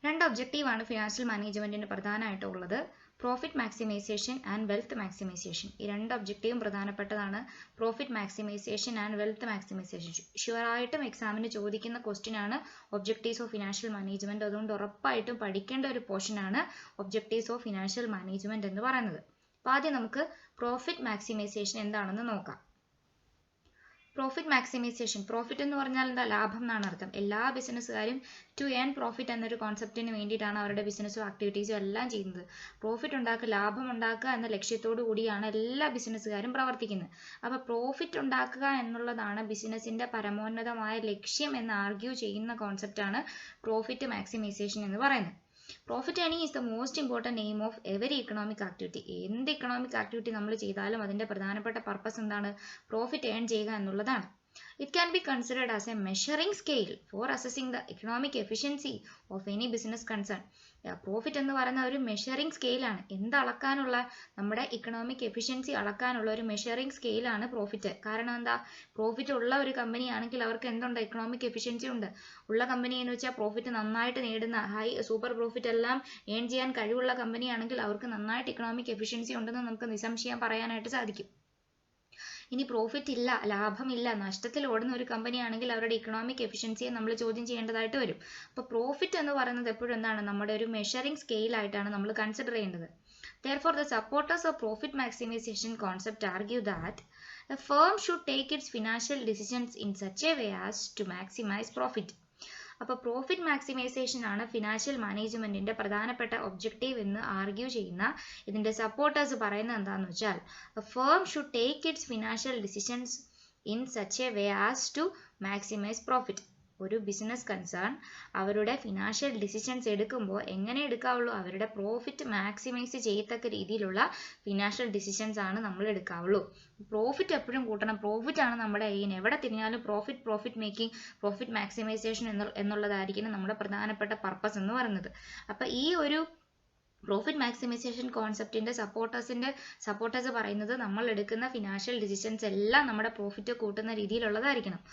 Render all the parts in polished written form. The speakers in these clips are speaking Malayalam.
രണ്ട് ഒബ്ജക്റ്റീവാണ് ഫിനാൻഷ്യൽ മാനേജ്മെന്റിന് പ്രധാനമായിട്ടുള്ളത്. Profit maximisation and wealth maximisation. ഈ രണ്ട് ഒബ്ജക്റ്റീവും പ്രധാനപ്പെട്ടതാണ്. Profit maximisation and wealth maximisation ഷുവറായിട്ടും എക്സാമിന് ചോദിക്കുന്ന ക്വസ്റ്റ്യൻ ആണ് ഒബ്ജക്റ്റീവ്സ് ഓഫ് ഫിനാൻഷ്യൽ മാനേജ്മെന്റ്. അതുകൊണ്ട് ഉറപ്പായിട്ടും പഠിക്കേണ്ട ഒരു പോർഷൻ ആണ് ഒബ്ജക്റ്റീവ്സ് ഓഫ് ഫിനാൻഷ്യൽ മാനേജ്മെന്റ് എന്ന് പറയുന്നത്. അപ്പോൾ ആദ്യം നമുക്ക് പ്രോഫിറ്റ് മാക്സിമൈസേഷൻ എന്താണെന്ന് നോക്കാം. പ്രോഫിറ്റ് മാക്സിമൈസേഷൻ, പ്രോഫിറ്റ് എന്ന് പറഞ്ഞാൽ എന്താ, ലാഭം എന്നാണ് അർത്ഥം. എല്ലാ ബിസിനസ്സുകാരും ടു ഏൺ പ്രോഫിറ്റ് എന്നൊരു കോൺസെപ്റ്റിന് വേണ്ടിയിട്ടാണ് അവരുടെ ബിസിനസ്സും ആക്ടിവിറ്റീസും എല്ലാം ചെയ്യുന്നത്. പ്രോഫിറ്റ് ഉണ്ടാക്കുക, ലാഭം ഉണ്ടാക്കുക എന്ന ലക്ഷ്യത്തോടു കൂടിയാണ് എല്ലാ ബിസിനസ്സുകാരും പ്രവർത്തിക്കുന്നത്. അപ്പോൾ പ്രോഫിറ്റ് ഉണ്ടാക്കുക എന്നുള്ളതാണ് ബിസിനസിന്റെ പരമോന്നതമായ ലക്ഷ്യം എന്ന് ആർഗ്യൂ ചെയ്യുന്ന കോൺസെപ്റ്റാണ് പ്രോഫിറ്റ് മാക്സിമൈസേഷൻ എന്ന് പറയുന്നത്. Profit earning is the most important aim of every economic activity. എന്ത് ഇക്കണോമിക് ആക്ടിവിറ്റി നമ്മൾ ചെയ്താലും അതിന്റെ പ്രധാനപ്പെട്ട പർപ്പസ് എന്താണ്, പ്രോഫിറ്റ് ഏൺ ചെയ്യുക എന്നുള്ളതാണ്. It can be considered as a measuring scale for assessing the economic efficiency of any business concern. Profit എന്ന് പറയുന്ന ഒരു മെഷറിംഗ് സ്കെയിലാണ്. എന്ത് അളക്കാനുള്ള, നമ്മുടെ ഇക്കണോമിക് എഫിഷ്യൻസി അളക്കാനുള്ള ഒരു മെഷറിംഗ് സ്കെയിലാണ് പ്രോഫിറ്റ്. കാരണം എന്താ, പ്രോഫിറ്റ് ഉള്ള ഒരു കമ്പനി ആണെങ്കിൽ അവർക്ക് എന്തുണ്ട്, ഇക്കണോമിക് എഫിഷ്യൻസി ഉണ്ട്. ഉള്ള കമ്പനി എന്ന് വെച്ചാൽ പ്രോഫിറ്റ് നന്നായിട്ട് നേടുന്ന ഹൈ സൂപ്പർ പ്രോഫിറ്റ് എല്ലാം ഏൺ ചെയ്യാൻ കഴിവുള്ള കമ്പനി ആണെങ്കിൽ അവർക്ക് നന്നായിട്ട് ഇക്കണോമിക് എഫിഷ്യൻസി ഉണ്ടെന്ന് നമുക്ക് നിസ്സംശയം പറയാനായിട്ട് സാധിക്കും. ഇനി പ്രോഫിറ്റ് ഇല്ല, ലാഭമില്ല, നഷ്ടത്തിൽ ഓടുന്ന ഒരു കമ്പനി ആണെങ്കിൽ അവരുടെ ഇക്കണോമിക് എഫിഷ്യൻസിയെ നമ്മൾ ചോദ്യം ചെയ്യേണ്ടതായിട്ട് വരും. അപ്പോൾ പ്രോഫിറ്റ് എന്ന് പറയുന്നത് എപ്പോഴും എന്താണ്, നമ്മുടെ ഒരു മെഷറിംഗ് സ്കെയിൽ ആയിട്ടാണ് നമ്മൾ കൺസിഡർ ചെയ്യേണ്ടത്. Therefore, the supporters of profit maximization concept argue that a firm should take its financial decisions in such a way as to maximize profit. അപ്പോൾ പ്രോഫിറ്റ് മാക്സിമൈസേഷൻ ആണ് ഫിനാൻഷ്യൽ മാനേജ്മെന്റിന്റെ പ്രധാനപ്പെട്ട ഒബ്ജക്റ്റീവ് എന്ന് ആർഗ്യൂ ചെയ്യുന്ന ഇതിന്റെ സപ്പോർട്ടേഴ്സ് പറയുന്നത് എന്താണെന്ന് വെച്ചാൽ, firm should take its financial decisions in such a way as to maximise profit. ഒരു ബിസിനസ് കൺസേൺ അവരുടെ ഫിനാൻഷ്യൽ ഡിസിഷൻസ് എടുക്കുമ്പോൾ എങ്ങനെ എടുക്കാവുള്ളൂ, അവരുടെ പ്രോഫിറ്റ് മാക്സിമൈസ് ചെയ്യത്തക്ക രീതിയിലുള്ള ഫിനാൻഷ്യൽ ഡിസിഷൻസ് ആണ് നമ്മൾ എടുക്കാവുള്ളൂ. പ്രോഫിറ്റ് എപ്പോഴും കൂട്ടണം, പ്രോഫിറ്റ് ആണ് നമ്മുടെ എയിം. എവിടെ തിരിഞ്ഞാലും പ്രോഫിറ്റ് മേക്കിംഗ്, പ്രോഫിറ്റ് മാക്സിമൈസേഷൻ എന്നുള്ളതായിരിക്കും നമ്മുടെ പ്രധാനപ്പെട്ട പർപ്പസ് എന്ന് പറയുന്നത്. അപ്പം ഈ ഒരു പ്രോഫിറ്റ് മാക്സിമൈസേഷൻ കോൺസെപ്റ്റിന്റെ സപ്പോർട്ടേഴ്സ് പറയുന്നത് നമ്മൾ എടുക്കുന്ന ഫിനാൻഷ്യൽ ഡിസിഷൻസ് എല്ലാം നമ്മുടെ പ്രോഫിറ്റ് കൂട്ടുന്ന രീതിയിലുള്ളതായിരിക്കണം.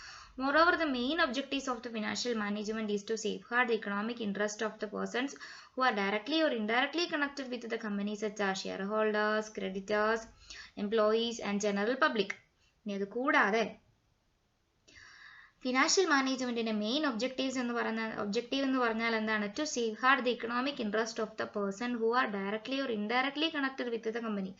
Moreover, the main objectives of the financial management is to safeguard the economic interest of the persons who are directly or indirectly connected with the company, such as shareholders, creditors, employees and general public. ഇനി അത് കൂടാതെ ഫിനാൻഷ്യൽ മാനേജ്മെന്റിന്റെ മെയിൻ ഒബ്ജക്റ്റീവ് എന്ന് പറഞ്ഞാൽ എന്താണ്, to safeguard the economic interest of the person who are directly or indirectly connected with the company.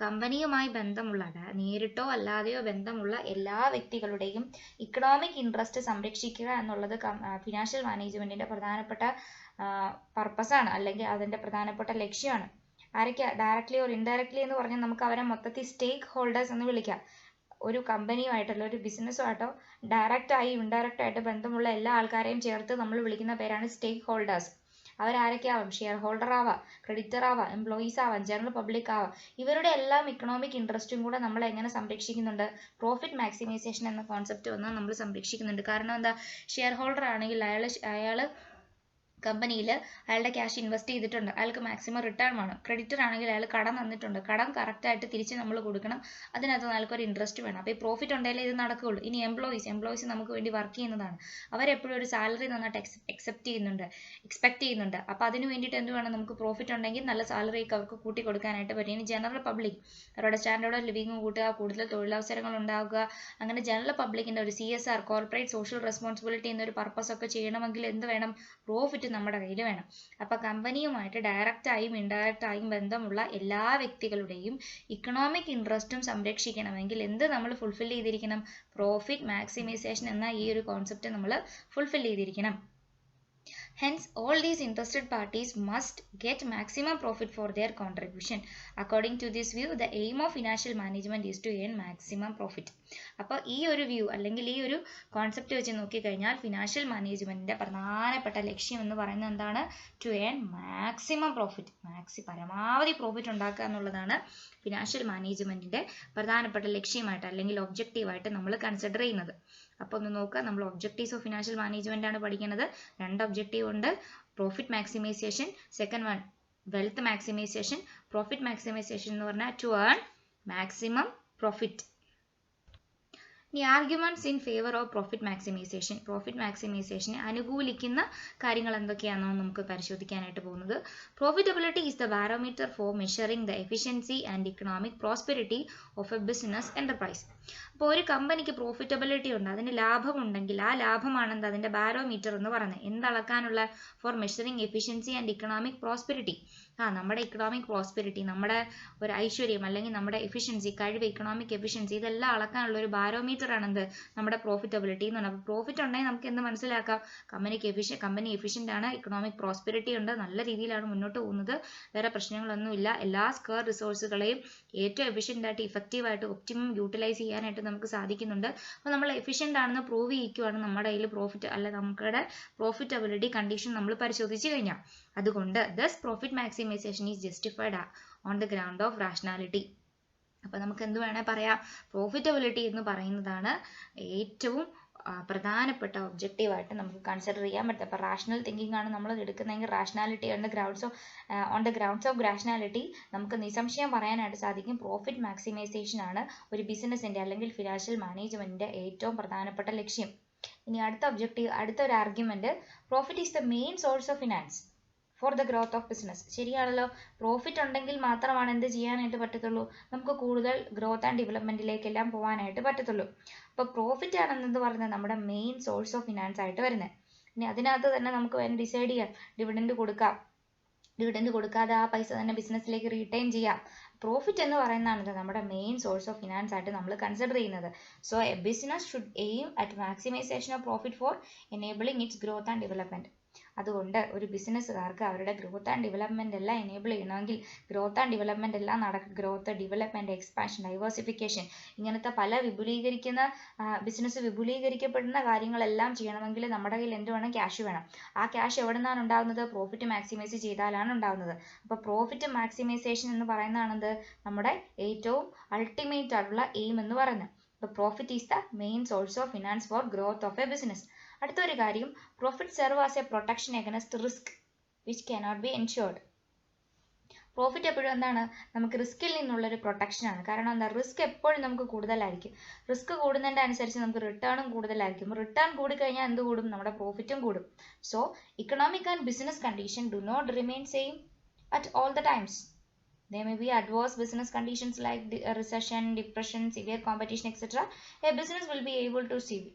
കമ്പനിയുമായി ബന്ധമുള്ള, നേരിട്ടോ അല്ലാതെയോ ബന്ധമുള്ള എല്ലാ വ്യക്തികളുടെയും ഇക്കണോമിക് ഇൻട്രസ്റ്റ് സംരക്ഷിക്കുക എന്നുള്ളത് ഫിനാൻഷ്യൽ മാനേജ്മെന്റിന്റെ പ്രധാനപ്പെട്ട പർപ്പസാണ്, അല്ലെങ്കിൽ അതിന്റെ പ്രധാനപ്പെട്ട ലക്ഷ്യമാണ്. ആരൊക്കെയാ, ഡയറക്ട്ലി ഓർ ഇൻഡയറക്ട്ലി എന്ന് പറഞ്ഞാൽ നമുക്ക് അവരെ മൊത്തത്തിൽ സ്റ്റേക്ക് ഹോൾഡേഴ്സ് എന്ന് വിളിക്കാം. ഒരു കമ്പനിയുമായിട്ടല്ലോ ഒരു ബിസിനസ്സുമായിട്ടോ ഡയറക്റ്റ് ആയി ഇൻഡയറക്റ്റ് ആയിട്ട് ബന്ധമുള്ള എല്ലാ ആൾക്കാരെയും ചേർത്ത് നമ്മൾ വിളിക്കുന്ന പേരാണ് സ്റ്റേക്ക് ഹോൾഡേഴ്സ്. അവരാരൊക്കെ ആവാം, ഷെയർ ഹോൾഡർ ആവാം, ക്രെഡിറ്റർ ആവാം, എംപ്ലോയീസ് ആവാം, ജനറൽ പബ്ലിക് ആവാം. ഇവരുടെ എല്ലാം ഇക്കണോമിക് ഇൻട്രസ്റ്റും കൂടെ നമ്മൾ എങ്ങനെ സംരക്ഷിക്കുന്നുണ്ട്, പ്രോഫിറ്റ് മാക്സിമൈസേഷൻ എന്ന കോൺസെപ്റ്റ് വന്നാൽ നമ്മൾ സംരക്ഷിക്കുന്നുണ്ട്. കാരണം എന്താ, ഷെയർ ഹോൾഡർ ആണെങ്കിൽ അയാൾ കമ്പനിയിൽ അയാളുടെ ക്യാഷ് ഇൻവെസ്റ്റ് ചെയ്തിട്ടുണ്ട്, അയാൾക്ക് മാക്സിമം റിട്ടേൺ വേണം. ക്രെഡിറ്റർ ആണെങ്കിൽ അയാൾ കടം തന്നിട്ടുണ്ട്, കടം കറക്റ്റായിട്ട് തിരിച്ച് നമ്മൾ കൊടുക്കണം, അതിനകത്ത് അയാൾക്കൊരു ഇൻട്രസ്റ്റ് വേണം. അപ്പോൾ ഈ പ്രോഫിറ്റ് ഉണ്ടെങ്കിലേ ഇത് നടക്കുകയുള്ളൂ. ഇനി എംപ്ലോയീസ് നമുക്ക് വേണ്ടി വർക്ക് ചെയ്യുന്നതാണ്, അവരെപ്പോഴും ഒരു സാലറി നന്നായിട്ട് എക്സ്പെക്ട് ചെയ്യുന്നുണ്ട്. അപ്പോൾ അതിന് വേണ്ടിയിട്ട് എന്ത് വേണം, നമുക്ക് പ്രോഫിറ്റ് ഉണ്ടെങ്കിൽ നല്ല സാലറി ഒക്കെ അവർക്ക് കൂട്ടി കൊടുക്കാനായിട്ട് പറ്റും. ഇനി ജനറൽ പബ്ലിക് അവരുടെ സ്റ്റാൻഡേർഡ് ഓഫ് ലിവിങ് കൂട്ടുക, കൂടുതൽ തൊഴിലവസരങ്ങൾ ഉണ്ടാവുക, അങ്ങനെ ജനറൽ പബ്ലിക്കിന്റെ ഒരു CSR, കോർപ്പറേറ്റ് സോഷ്യൽ റെസ്പോൺസിബിലിറ്റി എന്നൊരു പർപ്പസ് ഒക്കെ ചെയ്യണമെങ്കിൽ എന്ത് വേണം, പ്രോഫിറ്റ് നമ്മുടെ കയ്യിൽ വേണം. അപ്പൊ കമ്പനിയുമായിട്ട് ഡയറക്റ്റ് ആയും ഇൻഡയറക്റ്റ് ആയും ബന്ധമുള്ള എല്ലാ വ്യക്തികളുടെയും ഇക്കണോമിക് ഇൻട്രസ്റ്റും സംരക്ഷിക്കണമെങ്കിൽ എന്ത് നമ്മൾ ഫുൾഫിൽ ചെയ്തിരിക്കണം, പ്രോഫിറ്റ് മാക്സിമൈസേഷൻ എന്ന ഈ ഒരു കോൺസെപ്റ്റ് നമ്മൾ ഫുൾഫിൽ ചെയ്തിരിക്കണം. Hence, all these interested parties must get maximum profit for their contribution. According to this view, the aim of financial management is to earn maximum profit. അപ്പോൾ ഈ ഒരു വ്യൂ അല്ലെങ്കിൽ ഈ ഒരു കോൺസെപ്റ്റ് വെച്ച് നോക്കിക്കഴിഞ്ഞാൽ ഫിനാൻഷ്യൽ മാനേജ്മെന്റിന്റെ പ്രധാനപ്പെട്ട ലക്ഷ്യം എന്ന് പറയുന്നത് എന്താണ്, ടു ഏൺ മാക്സിമം പ്രോഫിറ്റ്, പരമാവധി പ്രോഫിറ്റ് ഉണ്ടാക്കുക എന്നുള്ളതാണ് ഫിനാൻഷ്യൽ മാനേജ്മെന്റിന്റെ പ്രധാനപ്പെട്ട ലക്ഷ്യമായിട്ട് അല്ലെങ്കിൽ ഒബ്ജക്റ്റീവായിട്ട് നമ്മൾ കൺസിഡർ ചെയ്യുന്നത്. അപ്പോൾ ഒന്ന് നോക്കുക, നമ്മൾ ഒബ്ജക്റ്റീവ്സ് ഓഫ് ഫിനാൻഷ്യൽ മാനേജ്മെന്റ് ആണ് പഠിക്കുന്നത്. രണ്ട് ഒബ്ജക്റ്റീവ് ഉണ്ട്, profit maximisation, second one wealth maximisation. Profit maximisation എന്ന് പറഞ്ഞാൽ ടു ഏൺ മാക്സിമം പ്രോഫിറ്റ്. ഇനി arguments in favour of profit maximisation. Profit മാക്സിമൈസേഷനെ അനുകൂലിക്കുന്ന കാര്യങ്ങൾ എന്തൊക്കെയാണെന്ന് നമുക്ക് പരിശോധിക്കാനായിട്ട് പോകുന്നത്. Profitability is the barometer for measuring the efficiency and economic prosperity of a business enterprise. അപ്പോൾ ഒരു കമ്പനിക്ക് പ്രോഫിറ്റബിലിറ്റി ഉണ്ട്, അതിന് ലാഭമുണ്ടെങ്കിൽ ആ ലാഭമാണ് അതിന്റെ ബാരോമീറ്റർ എന്ന് പറയുന്നത്. എന്തളക്കാനുള്ള? For measuring efficiency and economic prosperity. നമ്മുടെ ഇക്കണോമിക് പ്രോസ്പെരിറ്റി, നമ്മുടെ ഒരു ഐശ്വര്യം അല്ലെങ്കിൽ നമ്മുടെ എഫിഷ്യൻസി, കഴിവ്, ഇക്കണോമിക് എഫിഷ്യൻസി, ഇതെല്ലാം അളക്കാനുള്ള ഒരു ബാരോമീറ്റർ ആണ് എന്ത്? നമ്മുടെ പ്രോഫിറ്റബിലിറ്റി എന്ന് പറയുന്നത്. അപ്പോൾ പ്രോഫിറ്റ് ഉണ്ടെങ്കിൽ നമുക്ക് എന്ത് മനസ്സിലാക്കാം? കമ്പനി എഫിഷ്യന്റ് ആണ്, ഇക്കണോമിക് പ്രോസ്പെരിറ്റി ഉണ്ട്, നല്ല രീതിയിലാണ് മുന്നോട്ട് പോകുന്നത്, വേറെ പ്രശ്നങ്ങളൊന്നുമില്ല, എല്ലാ സ്ക്വയർ റിസോഴ്സുകളെയും ഏറ്റവും എഫിഷ്യന്റ് ആയിട്ട് ഇഫക്റ്റീവ് ആയിട്ട് ഒപ്റ്റിമം യൂട്ടിലൈസ് ചെയ്യാനായിട്ട് നമുക്ക് സാധിക്കുന്നുണ്ട്. അപ്പോൾ നമ്മൾ എഫിഷ്യന്റ് ആണെന്ന് പ്രൂവ് ചെയ്യിക്കുവാണ് നമ്മുടെ കയ്യിൽ പ്രോഫിറ്റ് അല്ല നമ്മുടെ പ്രോഫിറ്റബിലിറ്റി കണ്ടീഷൻ നമ്മൾ പരിശോധിച്ചു കഴിഞ്ഞാൽ. അതുകൊണ്ട് thus profit maximization is justified on the ground of rationality. അപ്പോൾ നമുക്ക് എന്ത് വേണേ പറയാം? പ്രോഫിറ്റബിലിറ്റി എന്ന് പറയുന്നതാണ് ഏറ്റവും പ്രധാനപ്പെട്ട ഒബ്ജക്റ്റീവ് ആയിട്ട് നമുക്ക് കൺസിഡർ ചെയ്യാൻ പറ്റും. അപ്പോൾ റാഷണൽ തിങ്കിങ് ആണ് നമ്മൾ എടുക്കുന്നതെങ്കിൽ rationality on the grounds of rationality നമുക്ക് നിസ്സംശയം പറയാനായിട്ട് സാധിക്കും പ്രോഫിറ്റ് മാക്സിമൈസേഷൻ ആണ് ഒരു ബിസിനസിന്റെ അല്ലെങ്കിൽ ഫിനാൻഷ്യൽ മാനേജ്മെന്റിന്റെ ഏറ്റവും പ്രധാനപ്പെട്ട ലക്ഷ്യം. ഇനി അടുത്തൊരു argument, profit is the main source of finance for the growth of business. ശരിയാണല്ലോ, പ്രോഫിറ്റ് ഉണ്ടെങ്കിൽ മാത്രമാണ് എന്ത് ചെയ്യാനായിട്ട് പറ്റത്തുള്ളൂ? നമുക്ക് കൂടുതൽ ഗ്രോത്ത് ആൻഡ് ഡെവലപ്മെന്റിലേക്കെല്ലാം പോകാനായിട്ട് പറ്റത്തുള്ളൂ. അപ്പോൾ പ്രോഫിറ്റ് ആണെന്ന് പറയുന്നത് നമ്മുടെ മെയിൻ സോഴ്സ് ഓഫ് ഫിനാൻസ് ആയിട്ട് വരുന്നത്. ഇനി അതിനകത്ത് തന്നെ നമുക്ക് വേണം ഡിസൈഡ് ചെയ്യാം, ഡിവിഡൻഡ് കൊടുക്കാതെ ആ പൈസ തന്നെ ബിസിനസ്സിലേക്ക് റീറ്റെയിൻ ചെയ്യാം. പ്രോഫിറ്റ് എന്ന് പറയുന്നതാണ് നമ്മുടെ മെയിൻ സോഴ്സ് ഓഫ് ഫിനാൻസ് ആയിട്ട് നമ്മൾ കൺസിഡർ ചെയ്യുന്നത്. So A business should aim at maximisation of profit for enabling it's growth and development. അതുകൊണ്ട് ഒരു ബിസിനസ്സുകാർക്ക് അവരുടെ ഗ്രോത്ത് ആൻഡ് ഡെവലപ്മെന്റ് എല്ലാം എനേബിൾ ചെയ്യണമെങ്കിൽ ഗ്രോത്ത് ആൻഡ് ഡെവലപ്മെന്റ് എല്ലാം ഗ്രോത്ത്, ഡെവലപ്മെന്റ്, എക്സ്പാൻഷൻ, ഡൈവേഴ്സിഫിക്കേഷൻ, ഇങ്ങനത്തെ പല ബിസിനസ് വിപുലീകരിക്കപ്പെടുന്ന കാര്യങ്ങളെല്ലാം ചെയ്യണമെങ്കിൽ നമ്മുടെ കയ്യിൽ എന്ത് വേണം? ക്യാഷ് വേണം. ആ ക്യാഷ് എവിടെ നിന്നാണ് ഉണ്ടാകുന്നത്? പ്രോഫിറ്റ് മാക്സിമൈസ് ചെയ്താലാണ് ഉണ്ടാകുന്നത്. അപ്പോൾ പ്രോഫിറ്റ് മാക്സിമൈസേഷൻ എന്ന് പറയുന്നതാണെന്ത്? നമ്മുടെ ഏറ്റവും അൾട്ടിമേറ്റ് ആയിട്ടുള്ള എയിം എന്ന് പറയുന്നത്. അപ്പോൾ profit is the main source of finance for growth of a business. അടുത്തൊരു കാര്യം, profit serve as a protection against risk which cannot be ensured. Profit എപ്പോഴും എന്താണ്? നമുക്ക് റിസ്കിൽ നിന്നുള്ളൊരു പ്രൊട്ടക്ഷനാണ്. കാരണം എന്താ? റിസ്ക് എപ്പോഴും നമുക്ക് കൂടുതലായിരിക്കും. റിസ്ക് കൂടുന്നതിൻ്റെ അനുസരിച്ച് നമുക്ക് റിട്ടേണും കൂടുതലായിരിക്കും. റിട്ടേൺ കൂടിക്കഴിഞ്ഞാൽ എന്ത് കൂടും? നമ്മുടെ പ്രോഫിറ്റും കൂടും. So economic and business condition do not remain same at all the times. There may be adverse business conditions like recession, depression, severe competition, etc. A business will be able to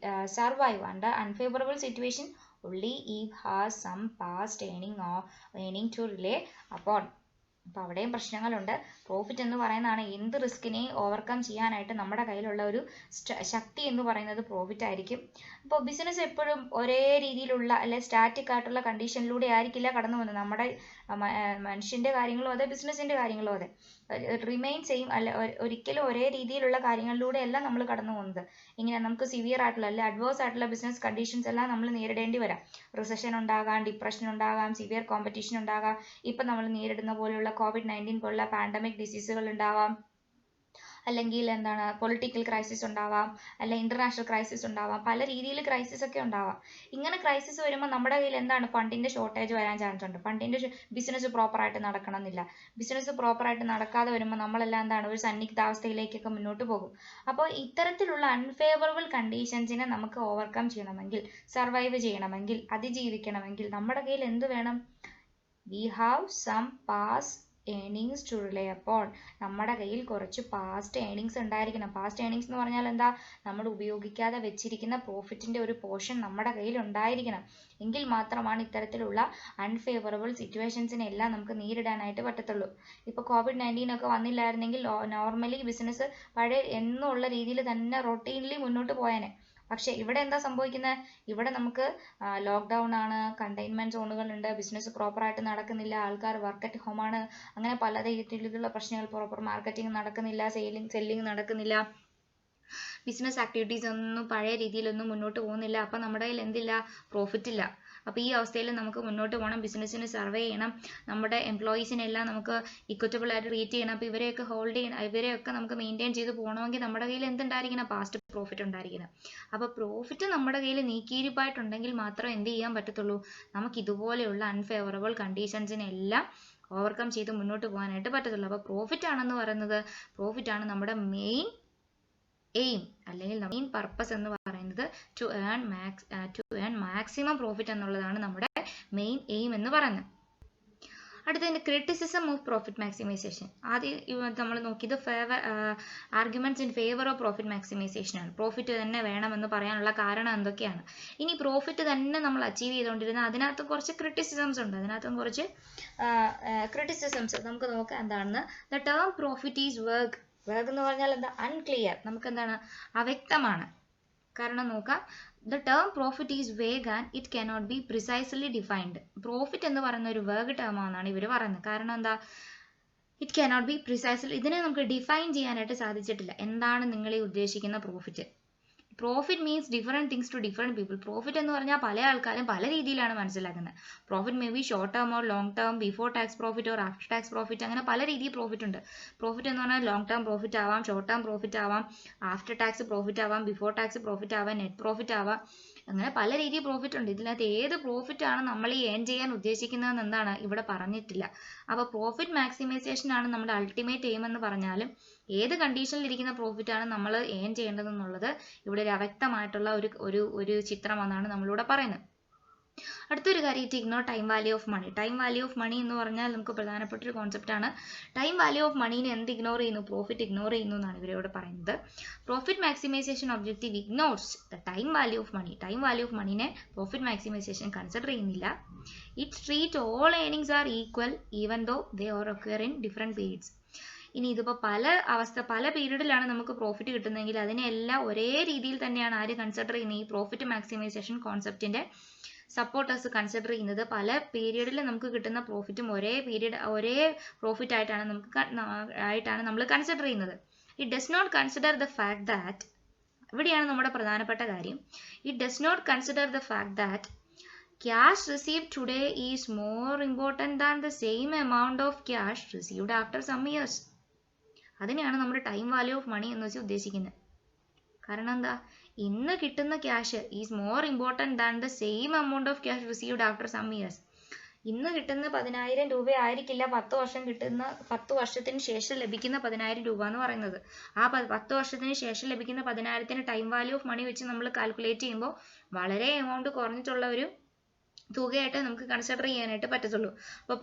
survive under unfavorable situation only if has some past earning to rely upon. അപ്പോൾ അവിടെയും പ്രശ്നങ്ങളുണ്ട്. പ്രോഫിറ്റ് എന്ന് പറയുന്നതാണ് എന്ത് റിസ്കിനെയും ഓവർകം ചെയ്യാനായിട്ട് നമ്മുടെ കയ്യിലുള്ള ഒരു ശക്തി എന്ന് പറയുന്നത് പ്രോഫിറ്റ് ആയിരിക്കും. അപ്പോൾ ബിസിനസ് എപ്പോഴും ഒരേ രീതിയിലുള്ള അല്ലെ സ്റ്റാറ്റിക് ആയിട്ടുള്ള കണ്ടീഷനിലൂടെ ആയിരിക്കില്ല കടന്നു പോകുന്നത്. നമ്മുടെ മനുഷ്യന്റെ കാര്യങ്ങളും അതെ, ബിസിനസിന്റെ കാര്യങ്ങളും അതെ, റിമെയിൻ സെയിം അല്ല, ഒരിക്കലും ഒരേ രീതിയിലുള്ള കാര്യങ്ങളിലൂടെ അല്ല നമ്മൾ കടന്നു പോകുന്നത്. ഇങ്ങനെ നമുക്ക് സിവിയർ ആയിട്ടുള്ള അല്ലെ അഡ്വേഴ്സ് ആയിട്ടുള്ള ബിസിനസ് കണ്ടീഷൻസ് എല്ലാം നമ്മൾ നേരിടേണ്ടി വരാം. റിസഷൻ ഉണ്ടാകാം, ഡിപ്രഷൻ ഉണ്ടാകാം, സിവിയർ കോമ്പറ്റീഷൻ ഉണ്ടാകാം, ഇപ്പം നമ്മൾ നേരിടുന്ന പോലെയുള്ള COVID-19 പോലുള്ള പാൻഡമിക് ഡിസീസുകൾ ഉണ്ടാവാം, അല്ലെങ്കിൽ എന്താണ് പൊളിറ്റിക്കൽ ക്രൈസിസ് ഉണ്ടാവാം, അല്ലെങ്കിൽ ഇന്റർനാഷണൽ ക്രൈസിസ് ഉണ്ടാവാം, പല രീതിയിൽ ക്രൈസിസ് ഒക്കെ ഉണ്ടാവാം. ഇങ്ങനെ ക്രൈസിസ് വരുമ്പോൾ നമ്മുടെ കയ്യിൽ എന്താണ്? ഫണ്ടിന്റെ ഷോർട്ടേജ് വരാൻ ചാൻസ് ഉണ്ട്. ഫണ്ടിന്റെ ബിസിനസ് പ്രോപ്പറായിട്ട് നടക്കണമെന്നില്ല. ബിസിനസ് പ്രോപ്പറായിട്ട് നടക്കാതെ വരുമ്പോൾ നമ്മളെല്ലാം എന്താണ്? ഒരു സന്നിഗ്ധാവസ്ഥയിലേക്കൊക്കെ മുന്നോട്ട് പോകും. അപ്പോൾ ഇത്തരത്തിലുള്ള അൺഫേവറബിൾ കണ്ടീഷൻസിനെ നമുക്ക് ഓവർകം ചെയ്യണമെങ്കിൽ, സർവൈവ് ചെയ്യണമെങ്കിൽ, അതിജീവിക്കണമെങ്കിൽ നമ്മുടെ കയ്യിൽ എന്ത് വേണം? We have some past earnings to rely upon. നമ്മുടെ കയ്യിൽ കുറച്ച് പാസ്റ്റ് ഏർണിങ്സ് ഉണ്ടായിരിക്കണം. പാസ്റ്റ് ഏർണിങ്സ് എന്ന് പറഞ്ഞാൽ എന്താ? നമ്മൾ ഉപയോഗിക്കാതെ വെച്ചിരിക്കുന്ന പ്രോഫിറ്റിന്റെ ഒരു പോർഷൻ നമ്മുടെ കയ്യിൽ ഉണ്ടായിരിക്കണം. എങ്കിൽ മാത്രമാണ് ഇത്തരത്തിലുള്ള അൺഫേവറബിൾ സിറ്റുവേഷൻസിനെല്ലാം നമുക്ക് നേരിടാനായിട്ട് പറ്റത്തുള്ളൂ. ഇപ്പോൾ COVID-19 ഒക്കെ വന്നില്ലായിരുന്നെങ്കിൽ നോർമലി ബിസിനസ് പഴയ എന്നുള്ള രീതിയിൽ തന്നെ റൊട്ടീൻലി മുന്നോട്ട് പോയേനെ. പക്ഷെ ഇവിടെ എന്താ സംഭവിക്കുന്നത്? ഇവിടെ നമുക്ക് ലോക്ക്ഡൗൺ ആണ്, കണ്ടെയ്ൻമെന്റ് സോണുകൾ ഉണ്ട്, ബിസിനസ് പ്രോപ്പറായിട്ട് നടക്കുന്നില്ല, ആൾക്കാർ വർക്ക് അറ്റ് ഹോം ആണ്, അങ്ങനെ പല രീതിയിലുള്ള പ്രശ്നങ്ങൾ, പ്രോപ്പർ മാർക്കറ്റിംഗ് നടക്കുന്നില്ല, സെല്ലിംഗ് നടക്കുന്നില്ല, ബിസിനസ് ആക്ടിവിറ്റീസ് ഒന്നും പഴയ രീതിയിലൊന്നും മുന്നോട്ട് പോകുന്നില്ല. അപ്പം നമ്മുടെ കയ്യിൽ എന്തില്ല? പ്രോഫിറ്റ് ഇല്ല. അപ്പോൾ ഈ അവസ്ഥയിൽ നമുക്ക് മുന്നോട്ട് പോകണം, ബിസിനസ്സിന് സർവേ ചെയ്യണം, നമ്മുടെ എംപ്ലോയീസിനെല്ലാം നമുക്ക് ഇക്വറ്റബിൾ ആയിട്ട് ട്രീറ്റ് ചെയ്യണം. അപ്പോൾ ഇവരെയൊക്കെ ഹോൾഡ് ചെയ്യണം, ഇവരെയൊക്കെ നമുക്ക് മെയിൻറ്റെയിൻ ചെയ്ത് പോകണമെങ്കിൽ നമ്മുടെ കയ്യിൽ എന്തുണ്ടായിരിക്കണം? പാസ്റ്റ് പ്രോഫിറ്റ് ഉണ്ടായിരിക്കണം. അപ്പോൾ പ്രോഫിറ്റ് നമ്മുടെ കയ്യിൽ നീക്കിയിരിപ്പായിട്ടുണ്ടെങ്കിൽ മാത്രമേ എന്ത് ചെയ്യാൻ പറ്റത്തുള്ളൂ? നമുക്ക് ഇതുപോലെയുള്ള അൺഫേവറബിൾ കണ്ടീഷൻസിനെല്ലാം ഓവർകം ചെയ്ത് മുന്നോട്ട് പോകാനായിട്ട് പറ്റത്തുള്ളൂ. അപ്പോൾ പ്രോഫിറ്റ് ആണെന്ന് പറയുന്നത്, പ്രോഫിറ്റ് ആണ് നമ്മുടെ മെയിൻ എയിം അല്ലെങ്കിൽ മെയിൻ പർപ്പസ് എന്ന് പറയുന്നത് ടു ഏൺ മാക്സിമം പ്രോഫിറ്റ് എന്നുള്ളതാണ് നമ്മുടെ മെയിൻ എയിം എന്ന് പറയുന്നത്. അടുത്തതിന്റെ ക്രിറ്റിസിസം ഓഫ് പ്രോഫിറ്റ് മാക്സിമൈസേഷൻ. ആദ്യം നമ്മൾ നോക്കിയത് arguments in favour of profit maximisation ആണ്. പ്രോഫിറ്റ് തന്നെ വേണമെന്ന് പറയാനുള്ള കാരണം എന്തൊക്കെയാണ്? ഇനി പ്രോഫിറ്റ് തന്നെ നമ്മൾ അച്ചീവ് ചെയ്തുകൊണ്ടിരുന്ന അതിനകത്ത് കുറച്ച് ക്രിറ്റിസിസംസ് ഉണ്ട്. അതിനകത്തും കുറച്ച് ക്രിറ്റിസിസംസ് നമുക്ക് നോക്കാം എന്താണെന്ന്. The term profit is work എന്ന് പറഞ്ഞാൽ എന്താ? അൺക്ലിയർ, നമുക്ക് എന്താണ്? അവ്യക്തമാണ്. കാരണം നോക്കാം, the term profit is vague and it cannot be precisely defined. Profit എന്ന് പറയുന്ന ഒരു വേഗ് ടേം ആണെന്നാണ് ഇവർ പറയുന്നത്. കാരണം എന്താ? ഇറ്റ് cannot be precisely, ഇതിനെ നമുക്ക് ഡിഫൈൻ ചെയ്യാനായിട്ട് സാധിച്ചിട്ടില്ല. എന്താണ് നിങ്ങൾ ഈ ഉദ്ദേശിക്കുന്ന profit? Profit means different things to different people. Profit എന്ന് പറഞ്ഞാൽ പല ആൾക്കാരും പല രീതിയിലാണ് മനസ്സിലാക്കുന്നത്. Profit may be short term or long term, before tax profit or after tax profit, അങ്ങനെ പല രീതിയിൽ പ്രോഫിറ്റ് ഉണ്ട്. പ്രോഫിറ്റ് എന്ന് പറഞ്ഞാൽ ലോങ് ടേം പ്രോഫിറ്റ് ആവാം, ഷോർട്ട് ടേം പ്രോഫിറ്റ് ആവാം, ആഫ്റ്റർ ടാക്സ് പ്രോഫിറ്റ് ആവാം, ബിഫോർ ടാക്സ് പ്രോഫിറ്റ് ആവാം, നെറ്റ് പ്രോഫിറ്റ് ആവാം, അങ്ങനെ പല രീതിയിൽ പ്രോഫിറ്റ് ഉണ്ട്. ഇതിനകത്ത് ഏത് പ്രോഫിറ്റ് ആണ് നമ്മൾ ഈ ഏൺ ചെയ്യാൻ ഉദ്ദേശിക്കുന്നതെന്ന് എന്താണ് ഇവിടെ പറഞ്ഞിട്ടില്ല. അപ്പോൾ പ്രോഫിറ്റ് മാക്സിമൈസേഷൻ ആണ് നമ്മുടെ അൾട്ടിമേറ്റ് എയിം എന്ന് പറഞ്ഞാലും ഏത് കണ്ടീഷനിൽ ഇരിക്കുന്ന പ്രോഫിറ്റ് ആണ് നമ്മൾ ഏൺ ചെയ്യേണ്ടതെന്നുള്ളത് ഇവിടെ ഒരു അവ്യക്തമായിട്ടുള്ള ഒരു ചിത്രമെന്നാണ് നമ്മളിവിടെ പറയുന്നത്. അടുത്തൊരു കാര്യം, it ignore time value of money. Time value of money എന്ന് പറഞ്ഞാൽ നമുക്ക് പ്രധാനപ്പെട്ട ഒരു കോൺസെപ്റ്റ് ആണ്. ടൈം വാല്യൂ ഓഫ് മണീനെ എന്ത് ഇഗ്നോർ ചെയ്യുന്നു? പ്രോഫിറ്റ് ഇഗ്നോർ ചെയ്യുന്നു എന്നാണ് ഇവരോട് പറയുന്നത്. Profit maximisation objective ignores the time value of money. Time value of മണീനെ പ്രോഫിറ്റ് മാക്സിമൈസേഷൻ കൺസിഡർ ചെയ്യുന്നില്ല. It treat all earnings are equal even though they or occur in different periods. ഇനി ഇതിപ്പോൾ പല പീരീഡിലാണ് നമുക്ക് പ്രോഫിറ്റ് കിട്ടുന്നതെങ്കിൽ അതിനെല്ലാം ഒരേ രീതിയിൽ തന്നെയാണ് ആര് കൺസിഡർ ചെയ്യുന്നത്? ഈ പ്രോഫിറ്റ് മാക്സിമൈസേഷൻ കോൺസെപ്റ്റിന്റെ സപ്പോർട്ടേഴ്സ് കൺസിഡർ ചെയ്യുന്നത്. പല പീരീഡിൽ നമുക്ക് കിട്ടുന്ന പ്രോഫിറ്റും ഒരേ പ്രോഫിറ്റ് ആയിട്ടാണ് നമ്മൾ കൺസിഡർ ചെയ്യുന്നത്. It does not consider the fact that, ഇവിടെയാണ് നമ്മുടെ പ്രധാനപ്പെട്ട കാര്യം, it does not consider the fact that cash received today is more important than the same amount of cash received after some years. അതിനെയാണ് നമ്മുടെ ടൈം വാല്യൂ ഓഫ് മണി എന്ന് വെച്ച് ഉദ്ദേശിക്കുന്നത്. കാരണം എന്താ? ഇന്ന് കിട്ടുന്ന cash is more important than the same amount of cash received after some years. ഇന്ന് കിട്ടുന്ന 10,000 രൂപ ആയിരിക്കില്ല 10 വർഷത്തിന് ശേഷം ലഭിക്കുന്ന 10,000 രൂപ എന്ന് പറയുന്നത്. ആ 10 വർഷത്തിന് ശേഷം ലഭിക്കുന്ന 10,000ത്തിന് ടൈം വാല്യൂ ഓഫ് മണി വെച്ച് നമ്മൾ കാൽക്കുലേറ്റ് ചെയ്യുമ്പോൾ വളരെ എമൗണ്ട് കുറഞ്ഞിട്ടുള്ള ഒരു തുകയായിട്ട് നമുക്ക് കൺസിഡർ ചെയ്യാനായിട്ട് പറ്റത്തുള്ളൂ. അപ്പോൾ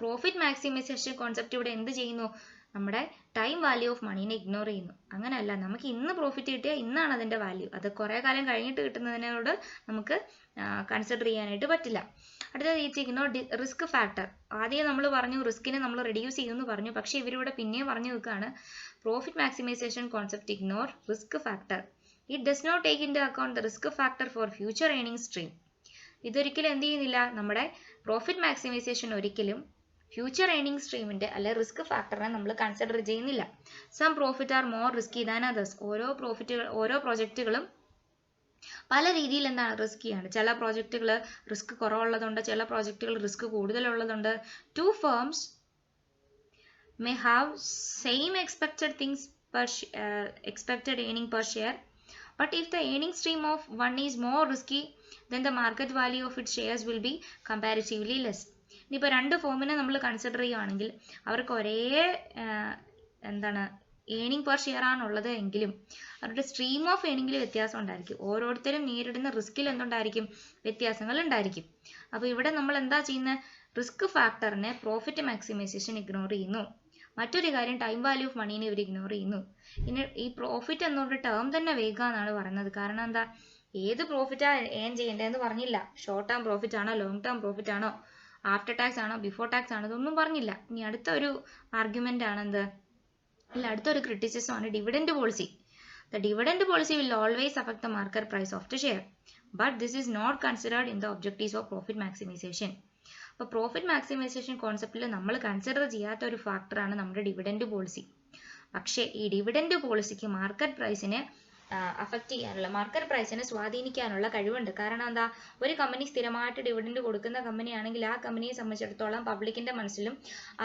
പ്രോഫിറ്റ് മാക്സിമൈസേഷൻ കോൺസെപ്റ്റ് ഇവിടെ എന്ത് ചെയ്യുന്നു? നമ്മുടെ ടൈം വാല്യൂ ഓഫ് മണീനെ ഇഗ്നോർ ചെയ്യുന്നു. അങ്ങനെയല്ല, നമുക്ക് ഇന്ന് പ്രോഫിറ്റ് കിട്ടിയാൽ ഇന്നാണ് അതിന്റെ വാല്യൂ. അത് കുറേ കാലം കഴിഞ്ഞിട്ട് കിട്ടുന്നതിനോട് നമുക്ക് കൺസിഡർ ചെയ്യാനായിട്ട് പറ്റില്ല. അടുത്തത് ഇറ്റ് ഇഗ്നോർ റിസ്ക് ഫാക്ടർ. ആദ്യം നമ്മൾ പറഞ്ഞു റിസ്കിനെ നമ്മൾ റെഡ്യൂസ് ചെയ്യുമെന്ന് പറഞ്ഞു. പക്ഷേ ഇവരിവിടെ പിന്നെയും പറഞ്ഞു വെക്കുകയാണ് profit maximisation concept ignore risk factor. It does not take into account the risk factor for future earning stream. ഇതൊരിക്കലും എന്ത് ചെയ്യുന്നില്ല? നമ്മുടെ പ്രോഫിറ്റ് മാക്സിമൈസേഷൻ ഒരിക്കലും ഫ്യൂച്ചർ ഏർണിംഗ് സ്ട്രീമിന്റെ അല്ലെ റിസ്ക് ഫാക്ടറിനെ നമ്മൾ കൺസിഡർ ചെയ്യുന്നില്ല. Some profit are more risky than others. ഓരോ പ്രോജക്റ്റുകളും പല രീതിയിൽ എന്താണ് റിസ്കിയാണ്. ചില പ്രോജക്റ്റുകൾ റിസ്ക് കുറവുള്ളതുണ്ട്, ചില പ്രോജക്റ്റുകൾ റിസ്ക് കൂടുതലുള്ളതുണ്ട്. Two firms may have same expected earning per share, but if the earning stream of one is more risky, then the market value of its shares will be comparatively less. ഇനിയിപ്പോൾ രണ്ട് ഫോമിനെ നമ്മൾ കൺസിഡർ ചെയ്യുകയാണെങ്കിൽ അവർക്ക് ഒരേ ഏണിംഗ് പെർ ഷെയർ ആണുള്ളത് എങ്കിലും അവരുടെ സ്ട്രീം ഓഫ് ഏണിംഗിൽ വ്യത്യാസം ഉണ്ടായിരിക്കും. ഓരോരുത്തരും നേരിടുന്ന റിസ്കിൽ എന്തുണ്ടായിരിക്കും? വ്യത്യാസങ്ങൾ ഉണ്ടായിരിക്കും. അപ്പോൾ ഇവിടെ നമ്മൾ എന്താ ചെയ്യുന്നത്? റിസ്ക് ഫാക്ടറിനെ പ്രോഫിറ്റ് മാക്സിമൈസേഷൻ ഇഗ്നോർ ചെയ്യുന്നു. മറ്റൊരു കാര്യം, ടൈം വാല്യൂ ഓഫ് മണീനെ ഇവർ ഇഗ്നോർ ചെയ്യുന്നു. ഇനി ഈ പ്രോഫിറ്റ് എന്നുള്ള ടേം തന്നെ വേഗമെന്നാണ് പറയുന്നത്. കാരണം എന്താ? ഏത് പ്രോഫിറ്റാണ് ഏൺ ചെയ്യേണ്ടതെന്ന് പറഞ്ഞില്ല. ഷോർട്ട് ടേം പ്രോഫിറ്റ് ആണോ, ലോങ് ടേം പ്രോഫിറ്റ് ആണോ, ആഫ്റ്റർ ടാക്സ് ആണോ, ബിഫോർ ടാക്സ് ആണോ, ഇതൊന്നും പറഞ്ഞില്ല. ഇനി അടുത്തൊരു ആർഗ്യുമെന്റ് ആണെന്ത്? അടുത്തൊരു ക്രിറ്റിസിസം ആണ് dividend policy. The dividend policy will always affect the market price of the share, but this is not considered in the objectives of profit maximization. അപ്പോൾ പ്രോഫിറ്റ് മാക്സിമൈസേഷൻ കോൺസെപ്റ്റിൽ നമ്മൾ കൺസിഡർ ചെയ്യാത്ത ഒരു ഫാക്ടറാണ് നമ്മുടെ ഡിവിഡൻഡ് പോളിസി. പക്ഷേ ഈ ഡിവിഡൻഡ് പോളിസിക്ക് മാർക്കറ്റ് പ്രൈസിനെ മാർക്കറ്റ് പ്രൈസിനെ സ്വാധീനിക്കാനുള്ള കഴിവുണ്ട്. കാരണം എന്താ? ഒരു കമ്പനി സ്ഥിരമായിട്ട് ഡിവിഡൻഡ് കൊടുക്കുന്ന കമ്പനിയാണെങ്കിൽ ആ കമ്പനിയെ സംബന്ധിച്ചിടത്തോളം പബ്ലിക്കിന്റെ മനസ്സിലും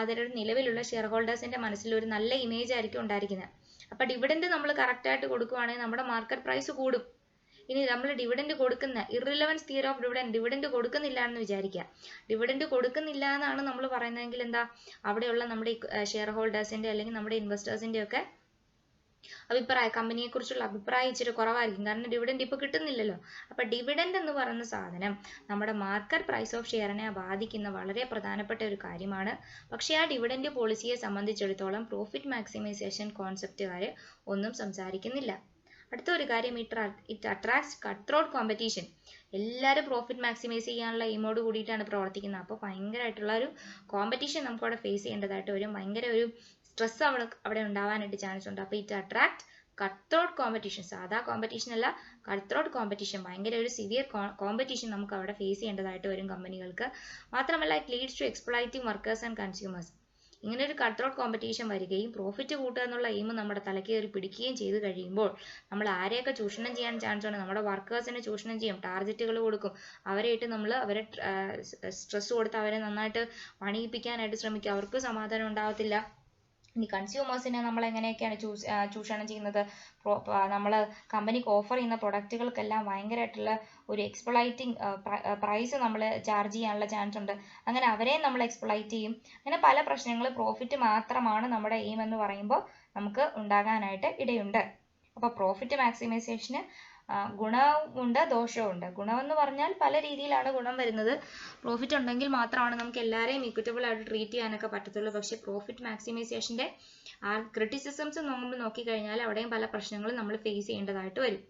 അതിന്റെ നിലവിലുള്ള ഷെയർ ഹോൾഡേഴ്സിന്റെ മനസ്സിലും ഒരു നല്ല ഇമേജ് ആയിരിക്കും ഉണ്ടായിരിക്കുന്നത്. അപ്പൊ ഡിവിഡൻഡ് നമ്മൾ കറക്റ്റ് ആയിട്ട് കൊടുക്കുവാണെങ്കിൽ നമ്മുടെ മാർക്കറ്റ് പ്രൈസ് കൂടും. ഇനി നമ്മൾ ഡിവിഡൻഡ് കൊടുക്കുന്ന ഇർറിലവൻസ് തിയറി ഓഫ് ഡിവിഡൻഡ് കൊടുക്കുന്നില്ല എന്ന് വിചാരിക്കുക. ഡിവിഡൻഡ് കൊടുക്കുന്നില്ല എന്നാണ് നമ്മൾ പറയുന്നതെങ്കിൽ എന്താ? അവിടെയുള്ള നമ്മുടെ ഷെയർ ഹോൾഡേഴ്സിന്റെ അല്ലെങ്കിൽ നമ്മുടെ ഇൻവെസ്റ്റേഴ്സിന്റെ ഒക്കെ കമ്പനിയെ കുറിച്ചുള്ള അഭിപ്രായം ഇച്ചിരി കുറവായിരിക്കും, കാരണം ഡിവിഡൻഡ് ഇപ്പോൾ കിട്ടുന്നില്ലല്ലോ. അപ്പോൾ ഡിവിഡൻഡ് എന്ന് പറയുന്ന സാധനം നമ്മുടെ മാർക്കറ്റ് പ്രൈസ് ഓഫ് ഷെയറിനെ ബാധിക്കുന്ന വളരെ പ്രധാനപ്പെട്ട ഒരു കാര്യമാണ്. പക്ഷേ ആ ഡിവിഡൻഡ് പോളിസിയെ സംബന്ധിച്ചിടത്തോളം പ്രോഫിറ്റ് മാക്സിമൈസേഷൻ കോൺസെപ്റ്റുകാർ ഒന്നും സംസാരിക്കുന്നില്ല. അടുത്ത ഒരു കാര്യം, it attracts cut throat competition. എല്ലാവരും പ്രോഫിറ്റ് മാക്സിമൈസ് ചെയ്യാനുള്ള എയിമോട് കൂടിയിട്ടാണ് പ്രവർത്തിക്കുന്നത്. അപ്പോൾ ഭയങ്കരമായിട്ടുള്ള ഒരു കോമ്പറ്റീഷൻ നമുക്ക് അവിടെ ഫേസ് ചെയ്യേണ്ടതായിട്ട് വരും. ഭയങ്കര ഒരു സ്ട്രെസ് അവിടെ ഉണ്ടാവാനായിട്ട് ചാൻസ് ഉണ്ട്. അപ്പോൾ it attract cut throat competition. സാധാ കോമ്പറ്റീഷൻ അല്ല, കട്ട് ത്രോട്ട് കോമ്പറ്റീഷൻ. ഭയങ്കര ഒരു സിവിയർ കോമ്പറ്റീഷൻ നമുക്ക് അവിടെ ഫേസ് ചെയ്യേണ്ടതായിട്ട് വരും കമ്പനികൾക്ക്. മാത്രമല്ല it leads to exploiting workers and consumers. ഇങ്ങനെ ഒരു കട്ട് ത്രോട്ട് കോമ്പറ്റീഷൻ വരികയും പ്രോഫിറ്റ് കൂട്ടുക എന്നുള്ള എയിം നമ്മുടെ തലയ്ക്ക് കയറി പിടിക്കുകയും ചെയ്ത് കഴിയുമ്പോൾ നമ്മൾ ആരെയൊക്കെ ചൂഷണം ചെയ്യാൻ ചാൻസ് ഉണ്ട്? നമ്മുടെ വർക്കേഴ്സിനെ ചൂഷണം ചെയ്യും, ടാർഗറ്റുകൾ കൊടുക്കും, അവരെയിട്ട് നമ്മൾ അവരെ സ്ട്രെസ് കൊടുത്ത് അവരെ നന്നായിട്ട് പണിയിപ്പിക്കാനായിട്ട് ശ്രമിക്കും. അവർക്ക് സമാധാനം ഉണ്ടാവത്തില്ല. ഇനി കൺസ്യൂമേഴ്സിനെ നമ്മൾ എങ്ങനെയൊക്കെയാണ് ചൂഷണം ചെയ്യുന്നത്? നമ്മൾ കമ്പനിക്ക് ഓഫർ ചെയ്യുന്ന പ്രൊഡക്റ്റുകൾക്കെല്ലാം ഭയങ്കരമായിട്ടുള്ള ഒരു എക്സ്പ്ലോയിറ്റിംഗ് പ്രൈസ് നമ്മൾ ചാർജ് ചെയ്യാനുള്ള ചാൻസ് ഉണ്ട്. അങ്ങനെ അവരെ നമ്മൾ എക്സ്പ്ലോയിറ്റ് ചെയ്യും. അങ്ങനെ പല പ്രശ്നങ്ങൾ. പ്രോഫിറ്റ് മാത്രമാണ് നമ്മുടെ എയിം എന്ന് പറയുമ്പോൾ നമുക്ക് ഉണ്ടാകാനായിട്ട് ഇടയുണ്ട്. അപ്പോൾ പ്രോഫിറ്റ് മാക്സിമൈസേഷന് ഗുണവുമുണ്ട് ദോഷവുമുണ്ട്. ഗുണമെന്ന് പറഞ്ഞാൽ പല രീതിയിലാണ് ഗുണം വരുന്നത്. പ്രോഫിറ്റ് ഉണ്ടെങ്കിൽ മാത്രമാണ് നമുക്ക് എല്ലാവരെയും ഇക്വിറ്റബിൾ ആയിട്ട് ട്രീറ്റ് ചെയ്യാനൊക്കെ പറ്റത്തുള്ളൂ. പക്ഷേ പ്രോഫിറ്റ് മാക്സിമൈസേഷൻ്റെ ക്രിറ്റിസിസംസ് നമ്മൾ നോക്കിക്കഴിഞ്ഞാൽ അവിടെയും പല പ്രശ്നങ്ങളും നമ്മൾ ഫേസ് ചെയ്യേണ്ടതായിട്ട് വരും.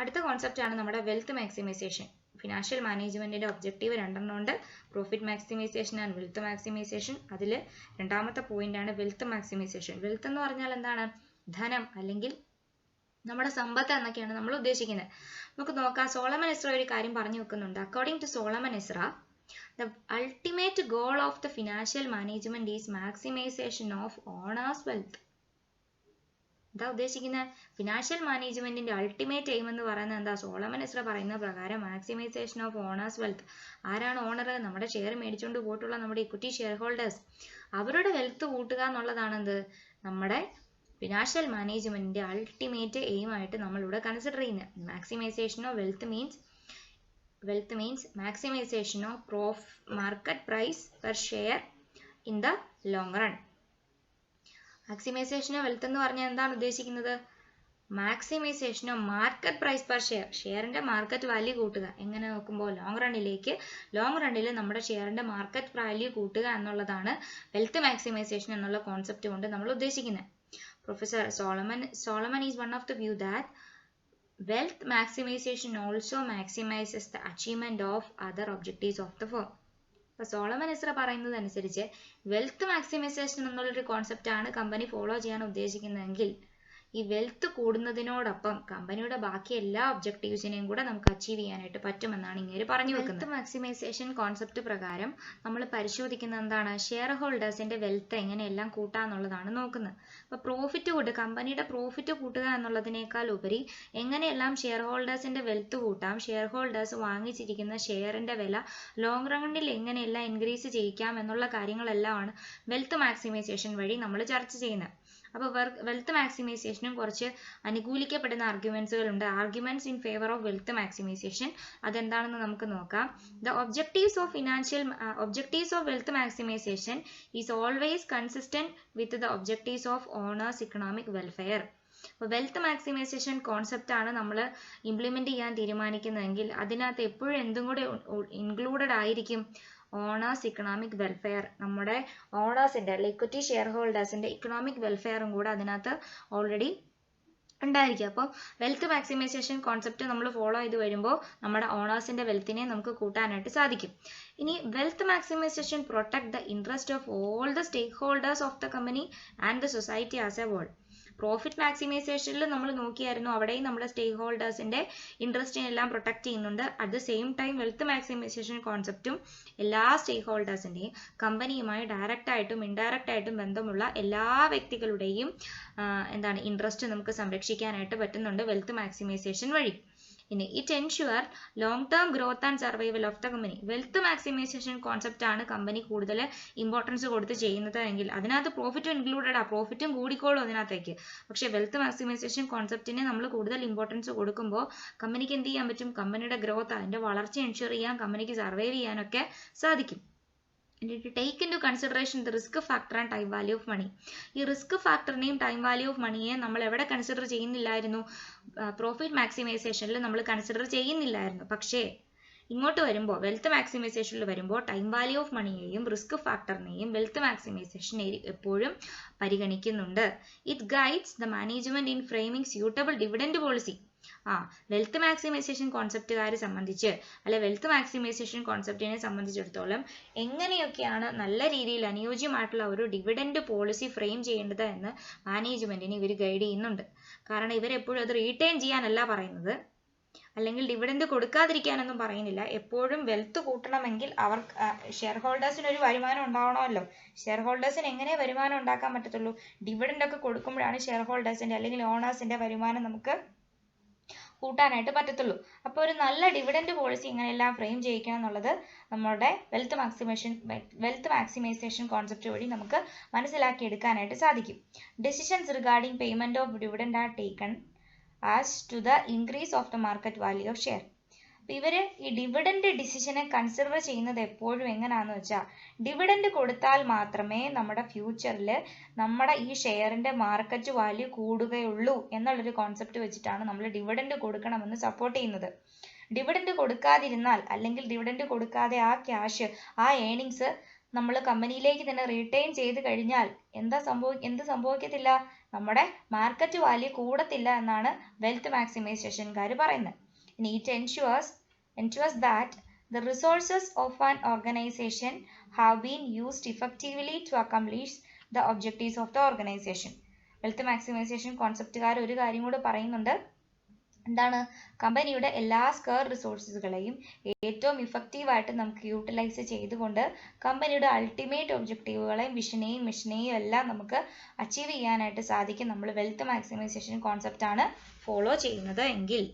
അടുത്ത കോൺസെപ്റ്റാണ് നമ്മുടെ വെൽത്ത് മാക്സിമൈസേഷൻ. ഫിനാൻഷ്യൽ മാനേജ്മെന്റിന്റെ ഒബ്ജക്റ്റീവ് രണ്ടെണ്ണം ഉണ്ട്, profit maximisation and wealth maximisation. അതിൽ രണ്ടാമത്തെ പോയിന്റ് ആണ് വെൽത്ത് മാക്സിമൈസേഷൻ. വെൽത്ത് എന്ന് പറഞ്ഞാൽ എന്താണ്? ധനം അല്ലെങ്കിൽ നമ്മുടെ സമ്പത്ത് എന്നൊക്കെയാണ് നമ്മൾ ഉദ്ദേശിക്കുന്നത്. നമുക്ക് നോക്കാം, സോളമൻ എസ്ര ഒരു കാര്യം പറഞ്ഞു വെക്കുന്നുണ്ട്. According to Solomon Ezra, the ultimate goal of the financial management is maximization of owners' wealth. എന്താ ഉദ്ദേശിക്കുന്നത്? ഫിനാൻഷ്യൽ മാനേജ്മെന്റിന്റെ അൾട്ടിമേറ്റ് എയിം എന്ന് പറയുന്നത് എന്താ? സോളമൻ എസ്ര പറയുന്ന പ്രകാരം മാക്സിമൈസേഷൻ ഓഫ് ഓണേഴ്സ് വെൽത്ത്. ആരാണ് ഓണർ? നമ്മുടെ ഷെയർ മേടിച്ചുകൊണ്ട് പോയിട്ടുള്ള നമ്മുടെ ഇക്വിറ്റി ഷെയർ ഹോൾഡേഴ്സ്. അവരുടെ വെൽത്ത് കൂട്ടുക എന്നുള്ളതാണ് എന്ത്? നമ്മുടെ ഫിനാൻഷ്യൽ മാനേജ്മെന്റിന്റെ അൾട്ടിമേറ്റ് എയിം ആയിട്ട് നമ്മളിവിടെ കൺസിഡർ ചെയ്യുന്നത്. Maximisation of wealth means maximization of market price per share in the long run. Maximisation of wealth എന്ന് പറഞ്ഞാൽ എന്താണ് ഉദ്ദേശിക്കുന്നത്? Maximisation of market price per share. ഷെയറിന്റെ മാർക്കറ്റ് വാല്യൂ കൂട്ടുക. എങ്ങനെ നോക്കുമ്പോൾ ലോങ് റണ്ണിൽ നമ്മുടെ ഷെയറിന്റെ മാർക്കറ്റ് വാല്യൂ കൂട്ടുക എന്നുള്ളതാണ് വെൽത്ത് മാക്സിമൈസേഷൻ എന്നുള്ള കോൺസെപ്റ്റ് കൊണ്ട് നമ്മൾ ഉദ്ദേശിക്കുന്നത്. Professor Solomon is one of the view that wealth maximization also maximizes the achievement of other objectives of the firm. അപ്പോൾ സോളമൻ എസ്ര പറയുന്നത് അനുസരിച്ച് വെൽത്ത് മാക്സിമൈസേഷൻ എന്നുള്ളൊരു കോൺസെപ്റ്റ് ആണ് കമ്പനി ഫോളോ ചെയ്യാൻ ഉദ്ദേശിക്കുന്നതെങ്കിൽ ഈ വെൽത്ത് കൂടുന്നതിനോടൊപ്പം കമ്പനിയുടെ ബാക്കി എല്ലാ ഒബ്ജക്റ്റീവ്സിനെയും കൂടെ നമുക്ക് അച്ചീവ് ചെയ്യാനായിട്ട് പറ്റുമെന്നാണ് ഇങ്ങനെ പറഞ്ഞു വെക്കുന്നത്. വെൽത്ത് മാക്സിമൈസേഷൻ കോൺസെപ്റ്റ് പ്രകാരം നമ്മൾ പരിശോധിക്കുന്നത് എന്താണ്? ഷെയർ ഹോൾഡേഴ്സിന്റെ വെൽത്ത് എങ്ങനെയെല്ലാം കൂട്ടാന്നുള്ളതാണ് നോക്കുന്നത്. അപ്പോൾ പ്രോഫിറ്റ് കൂട്ടുക, കമ്പനിയുടെ പ്രോഫിറ്റ് കൂട്ടുക എന്നുള്ളതിനേക്കാൾ ഉപരി എങ്ങനെയെല്ലാം ഷെയർ ഹോൾഡേഴ്സിന്റെ വെൽത്ത് കൂട്ടാം, ഷെയർ ഹോൾഡേഴ്സ് വാങ്ങിച്ചിരിക്കുന്ന ഷെയറിന്റെ വില ലോങ് റണ്ണിൽ എങ്ങനെയെല്ലാം ഇൻക്രീസ് ചെയ്യിക്കാം എന്നുള്ള കാര്യങ്ങളെല്ലാമാണ് വെൽത്ത് മാക്സിമൈസേഷൻ വഴി നമ്മൾ ചർച്ച ചെയ്യുന്നത്. അപ്പോൾ വെൽത്ത് മാക്സിമൈസേഷനും കുറച്ച് അനുകൂലിക്കപ്പെടുന്ന ആർഗ്യുമെന്റ്സുകൾ ഉണ്ട്. Arguments in favour of wealth maximisation അതെന്താണെന്ന് നമുക്ക് നോക്കാം. The objectives of wealth maximisation is always consistent with the objectives of owners economic welfare. അപ്പോൾ വെൽത്ത് മാക്സിമൈസേഷൻ കോൺസെപ്റ്റ് ആണ് നമ്മൾ ഇംപ്ലിമെന്റ് ചെയ്യാൻ തീരുമാനിക്കുന്നതെങ്കിൽ അതിനകത്ത് എപ്പോഴും എന്തും കൂടെ ഇൻക്ലൂഡഡ് ആയിരിക്കും? Owners economic welfare. നമ്മുടെ ഓണേഴ്സിന്റെ ഇക്വിറ്റി ഷെയർ ഹോൾഡേഴ്സിന്റെ ഇക്കണോമിക് വെൽഫെയറും കൂടെ അതിനകത്ത് ഓൾറെഡി ഉണ്ടായിരിക്കും. അപ്പോൾ വെൽത്ത് മാക്സിമൈസേഷൻ കോൺസെപ്റ്റ് നമ്മൾ ഫോളോ ചെയ്ത് വരുമ്പോൾ നമ്മുടെ ഓണേഴ്സിന്റെ വെൽത്തിനെ നമുക്ക് കൂട്ടാനായിട്ട് സാധിക്കും. ഇനി wealth maximisation protect the interest of all the stake holders of the company and the society as a whole. Profit മാക്സിമൈസേഷനിൽ നമ്മൾ നോക്കിയായിരുന്നു, അവിടെയും നമ്മുടെ സ്റ്റേക്ക് ഹോൾഡേഴ്സിന്റെ ഇൻട്രസ്റ്റിനെല്ലാം പ്രൊട്ടക്ട് ചെയ്യുന്നുണ്ട്. At the same time wealth maximisation കോൺസെപ്റ്റും എല്ലാ സ്റ്റേക്ക് ഹോൾഡേഴ്സിന്റെയും കമ്പനിയുമായി ഡയറക്റ്റ് ആയിട്ടും ഇൻഡയറക്റ്റ് ആയിട്ടും ബന്ധമുള്ള എല്ലാ വ്യക്തികളുടെയും ഇൻട്രസ്റ്റ് നമുക്ക് സംരക്ഷിക്കാനായിട്ട് പറ്റുന്നുണ്ട് വെൽത്ത് മാക്സിമൈസേഷൻ വഴി. ഇനി it ensure long term growth and survival of the company. Wealth maximisation concept ആണ് കമ്പനി കൂടുതൽ ഇമ്പോർട്ടൻസ് കൊടുത്ത് ചെയ്യുന്നത് എങ്കിൽ അതിനകത്ത് പ്രോഫിറ്റും ഇൻക്ലൂഡഡ് ആ, പ്രോഫിറ്റും കൂടിക്കോളും അതിനകത്തേക്ക്. പക്ഷേ വെൽത്ത് മാക്സിമൈസേഷൻ കോൺസെപ്റ്റിനെ നമ്മൾ കൂടുതൽ ഇമ്പോർട്ടൻസ് കൊടുക്കുമ്പോൾ കമ്പനിക്ക് എന്ത് ചെയ്യാൻ പറ്റും? കമ്പനിയുടെ ഗ്രോത്ത്, അതിന്റെ വളർച്ച എൻഷുർ ചെയ്യാൻ, കമ്പനിക്ക് സർവൈവ് ചെയ്യാനൊക്കെ സാധിക്കും. Take into consideration the risk factor and time value of money. ഈ റിസ്ക് ഫാക്ടറിനെയും ടൈം വാല്യൂ ഓഫ് മണിയെ നമ്മൾ എവിടെ കൺസിഡർ ചെയ്യുന്നില്ലായിരുന്നു? പ്രോഫിറ്റ് മാക്സിമൈസേഷനിൽ നമ്മൾ കൺസിഡർ ചെയ്യുന്നില്ലായിരുന്നു. പക്ഷേ ഇങ്ങോട്ട് വരുമ്പോൾ വെൽത്ത് മാക്സിമൈസേഷനിൽ വരുമ്പോൾ ടൈം വാല്യൂ ഓഫ് മണിയെയും റിസ്ക് ഫാക്ടറിനെയും വെൽത്ത് മാക്സിമൈസേഷൻ എപ്പോഴും പരിഗണിക്കുന്നുണ്ട്. It guides the management in framing suitable dividend policy. Wealth maximisation കോൺസെപ്റ്റുകാരെ സംബന്ധിച്ച് അല്ലെ വെൽത്ത് മാക്സിമൈസേഷൻ കോൺസെപ്റ്റിനെ സംബന്ധിച്ചിടത്തോളം എങ്ങനെയൊക്കെയാണ് നല്ല രീതിയിൽ അനുയോജ്യമായിട്ടുള്ള ഒരു ഡിവിഡൻഡ് പോളിസി ഫ്രെയിം ചെയ്യേണ്ടത് എന്ന് മാനേജ്മെന്റിന് ഇവർ ഗൈഡ് ചെയ്യുന്നുണ്ട്. കാരണം ഇവരെപ്പോഴും അത് റീറ്റെയിൻ ചെയ്യാനല്ല പറയുന്നത്, അല്ലെങ്കിൽ ഡിവിഡൻഡ് കൊടുക്കാതിരിക്കാനൊന്നും പറയുന്നില്ല. എപ്പോഴും വെൽത്ത് കൂട്ടണമെങ്കിൽ അവർക്ക് ഷെയർ ഹോൾഡേഴ്സിന് ഒരു വരുമാനം ഉണ്ടാവണമല്ലോ. ഷെയർ ഹോൾഡേഴ്സിന് എങ്ങനെ വരുമാനം ഉണ്ടാക്കാൻ പറ്റത്തുള്ളൂ? ഡിവിഡൻഡ് ഒക്കെ കൊടുക്കുമ്പോഴാണ് ഷെയർ ഹോൾഡേഴ്സിന്റെ അല്ലെങ്കിൽ ഓണേഴ്സിന്റെ വരുമാനം നമുക്ക് കൂട്ടാനായിട്ട് പറ്റത്തുള്ളൂ. അപ്പോൾ ഒരു നല്ല ഡിവിഡൻഡ് പോളിസി ഇങ്ങനെയെല്ലാം ഫ്രെയിം ചെയ്യിക്കണം എന്നുള്ളത് നമ്മുടെ വെൽത്ത് മാക്സിമൈസേഷൻ കോൺസെപ്റ്റ് വഴി നമുക്ക് മനസ്സിലാക്കി എടുക്കാനായിട്ട് സാധിക്കും. Decisions regarding payment of dividend are taken as to the increase of the market value of share. ഇവര് ഈ ഡിവിഡൻഡ് ഡിസിഷനെ കൺസിഡർ ചെയ്യുന്നത് എപ്പോഴും എങ്ങനെയാന്ന് വെച്ചാൽ ഡിവിഡൻഡ് കൊടുത്താൽ മാത്രമേ നമ്മുടെ ഫ്യൂച്ചറിൽ നമ്മുടെ ഈ ഷെയറിന്റെ മാർക്കറ്റ് വാല്യൂ കൂടുകയുള്ളൂ എന്നുള്ളൊരു കോൺസെപ്റ്റ് വെച്ചിട്ടാണ് നമ്മൾ ഡിവിഡൻഡ് കൊടുക്കണമെന്ന് സപ്പോർട്ട് ചെയ്യുന്നത്. ഡിവിഡൻഡ് കൊടുക്കാതിരുന്നാൽ അല്ലെങ്കിൽ ഡിവിഡൻഡ് കൊടുക്കാതെ ആ ക്യാഷ് ആ ഏണിങ്സ് നമ്മൾ കമ്പനിയിലേക്ക് തന്നെ റീറ്റെയിൻ ചെയ്ത് കഴിഞ്ഞാൽ എന്ത് സംഭവിക്കത്തില്ല? നമ്മുടെ മാർക്കറ്റ് വാല്യൂ കൂടത്തില്ല എന്നാണ് വെൽത്ത് മാക്സിമൈസേഷൻകാർ പറയുന്നത്. ഇനി it ensures that the resources of an organization have been used effectively to accomplish the objectives of the organization. Wealth maximisation കോൺസെപ്റ്റുകാർ ഒരു കാര്യം കൂടെ പറയുന്നുണ്ട്. എന്താണ്? കമ്പനിയുടെ എല്ലാ സ്കെയർ റിസോഴ്സസുകളെയും ഏറ്റവും ഇഫക്റ്റീവായിട്ട് നമുക്ക് യൂട്ടിലൈസ് ചെയ്തുകൊണ്ട് കമ്പനിയുടെ അൾട്ടിമേറ്റ് ഒബ്ജക്റ്റീവുകളെയും വിഷനെയും മിഷനെയും എല്ലാം നമുക്ക് അച്ചീവ് ചെയ്യാനായിട്ട് സാധിക്കും നമ്മൾ വെൽത്ത് മാക്സിമൈസേഷൻ കോൺസെപ്റ്റ് ആണ് ഫോളോ ചെയ്യുന്നത് എങ്കിൽ.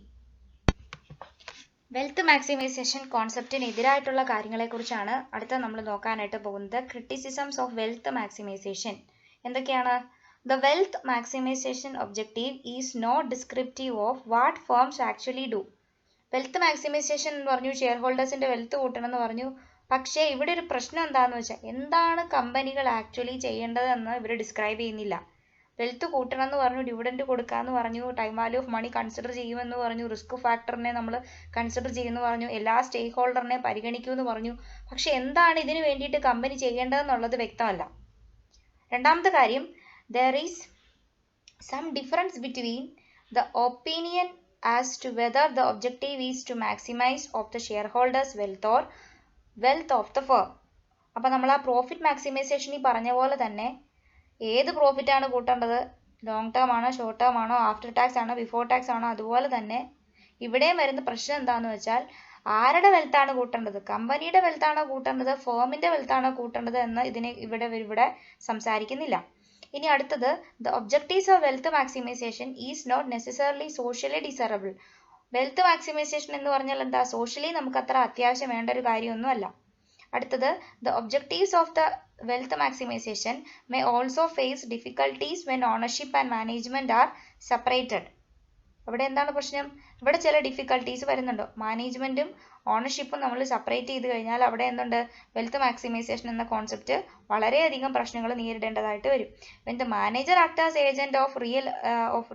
വെൽത്ത് മാക്സിമൈസേഷൻ കോൺസെപ്റ്റിന് എതിരായിട്ടുള്ള കാര്യങ്ങളെക്കുറിച്ചാണ് അടുത്ത നമ്മൾ നോക്കാനായിട്ട് പോകുന്നത്. ക്രിറ്റിസിസംസ് ഓഫ് വെൽത്ത് മാക്സിമൈസേഷൻ എന്തൊക്കെയാണ്? The wealth maximization objective is not descriptive of what firms actually do. Wealth maximisation എന്ന് പറഞ്ഞു ഷെയർ ഹോൾഡേഴ്സിന്റെ വെൽത്ത് കൂട്ടണം എന്ന് പറഞ്ഞു. പക്ഷേ ഇവിടെ ഒരു പ്രശ്നം എന്താണെന്ന് വെച്ചാൽ എന്താണ് കമ്പനികൾ ആക്ച്വലി ചെയ്യേണ്ടതെന്ന് ഇവർ ഡിസ്ക്രൈബ് ചെയ്യുന്നില്ല. വെൽത്ത് കൂട്ടണം എന്ന് പറഞ്ഞു, ഡിവിഡൻഡ് കൊടുക്കാന്ന് പറഞ്ഞു, time value of money consider ചെയ്യുമെന്ന് പറഞ്ഞു, റിസ്ക് ഫാക്ടറിനെ നമ്മൾ കൺസിഡർ ചെയ്യുമെന്ന് പറഞ്ഞു, എല്ലാ സ്റ്റേക്ക് ഹോൾഡറിനെ പരിഗണിക്കുമെന്ന് പറഞ്ഞു. പക്ഷെ എന്താണ് ഇതിനു വേണ്ടിയിട്ട് കമ്പനി ചെയ്യേണ്ടതെന്നുള്ളത് വ്യക്തമല്ല. രണ്ടാമത്തെ കാര്യം, there is some difference between the opinion as to whether the objective is to maximize of the shareholders wealth or wealth of the firm. അപ്പോൾ നമ്മൾ ആ പ്രോഫിറ്റ് മാക്സിമൈസേഷനിൽ പറഞ്ഞ പോലെ തന്നെ ഏത് പ്രോഫിറ്റ് ആണ് കൂട്ടേണ്ടത്? ലോങ് ടേം ആണോ, ഷോർട്ട് ടേം ആണോ, ആഫ്റ്റർ ടാക്സ് ആണോ, ബിഫോർ ടാക്സ് ആണോ? അതുപോലെ തന്നെ ഇവിടെയും വരുന്ന പ്രശ്നം എന്താണെന്ന് വെച്ചാൽ ആരുടെ വെൽത്താണ് കൂട്ടേണ്ടത്? കമ്പനിയുടെ വെൽത്താണോ കൂട്ടേണ്ടത്, ഫേമിന്റെ വെൽത്താണോ കൂട്ടേണ്ടത് എന്ന് ഇവിടെ സംസാരിക്കുന്നില്ല. ഇനി അടുത്തത്, the objectives of wealth maximisation is not necessarily socially desirable. Wealth maximisation എന്ന് പറഞ്ഞാൽ എന്താ? സോഷ്യലി നമുക്ക് അത്ര അത്യാവശ്യം വേണ്ട ഒരു കാര്യമൊന്നുമല്ല. അടുത്തത്, the objectives of the wealth maximisation may also face difficulties when ownership and management are separated. അവിടെ എന്താണ് പ്രശ്നം? ഇവിടെ ചില ഡിഫിക്കൽട്ടീസ് വരുന്നുണ്ടോ? മാനേജ്മെന്റും ഓണർഷിപ്പും നമ്മൾ സെപ്പറേറ്റ് ചെയ്ത് കഴിഞ്ഞാൽ അവിടെ എന്തുണ്ട്? വെൽത്ത് മാക്സിമൈസേഷൻ എന്ന കോൺസെപ്റ്റ് വളരെയധികം പ്രശ്നങ്ങൾ നേരിടേണ്ടതായിട്ട് വരും. When the manager act as agent of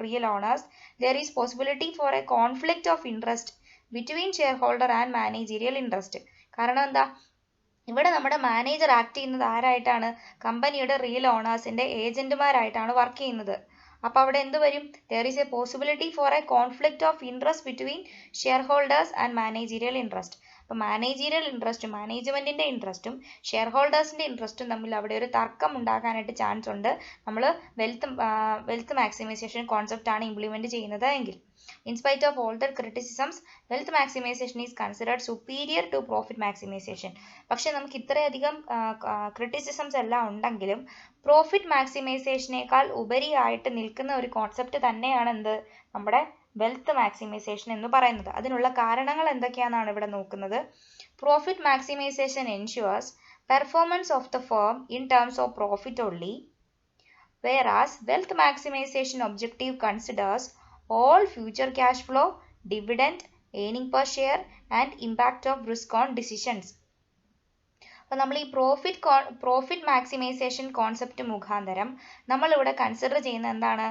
real owners there is possibility for a conflict of interest between shareholder and managerial interest. കാരണം എന്താ? ഇവിടെ നമ്മുടെ മാനേജർ ആക്ട് ചെയ്യുന്നത് ആരായിട്ടാണ്? കമ്പനിയുടെ റിയൽ ഓണേഴ്സിന്റെ ഏജന്റുമാരായിട്ടാണ് വർക്ക് ചെയ്യുന്നത്. അപ്പോൾ അവിടെ എന്ത് വരും? there is a possibility for a conflict of interest between shareholders and managerial interest. അപ്പോൾ മാനേജീരിയൽ ഇൻട്രസ്റ്റും മാനേജ്മെന്റിന്റെ ഇൻട്രസ്റ്റും ഷെയർ ഹോൾഡേഴ്സിന്റെ ഇൻട്രസ്റ്റും തമ്മിൽ അവിടെ ഒരു തർക്കം ഉണ്ടാകാനായിട്ട് ചാൻസ് ഉണ്ട് നമ്മൾ വെൽത്ത് മാക്സിമൈസേഷൻ കോൺസെപ്റ്റ് ആണ് ഇംപ്ലിമെന്റ് ചെയ്യുന്നത് എങ്കിൽ. In spite of all the criticisms, wealth maximization is considered superior to profit maximization. പക്ഷെ നമുക്ക് ഇത്രയധികം ക്രിറ്റിസിസംസ് എല്ലാം ഉണ്ടെങ്കിലും പ്രോഫിറ്റ് മാക്സിമൈസേഷനേക്കാൾ ഉപരിയായിട്ട് നിൽക്കുന്ന ഒരു കോൺസെപ്റ്റ് തന്നെയാണ് എന്ത്? നമ്മുടെ വെൽത്ത് മാക്സിമൈസേഷൻ എന്ന് പറയുന്നത്. അതിനുള്ള കാരണങ്ങൾ എന്തൊക്കെയാണെന്നാണ് ഇവിടെ നോക്കുന്നത്. Profit maximisation ensures performance of the firm in terms of profit only, whereas wealth maximization objective considers all future cash flow, dividend, earning per share and impact of risk on decisions. അപ്പോൾ നമ്മൾ ഈ പ്രോഫിറ്റ് മാക്സിമൈസേഷൻ കോൺസെപ്റ്റ് മുഖാന്തരം നമ്മളിവിടെ കൺസിഡർ ചെയ്യുന്ന എന്താണ്,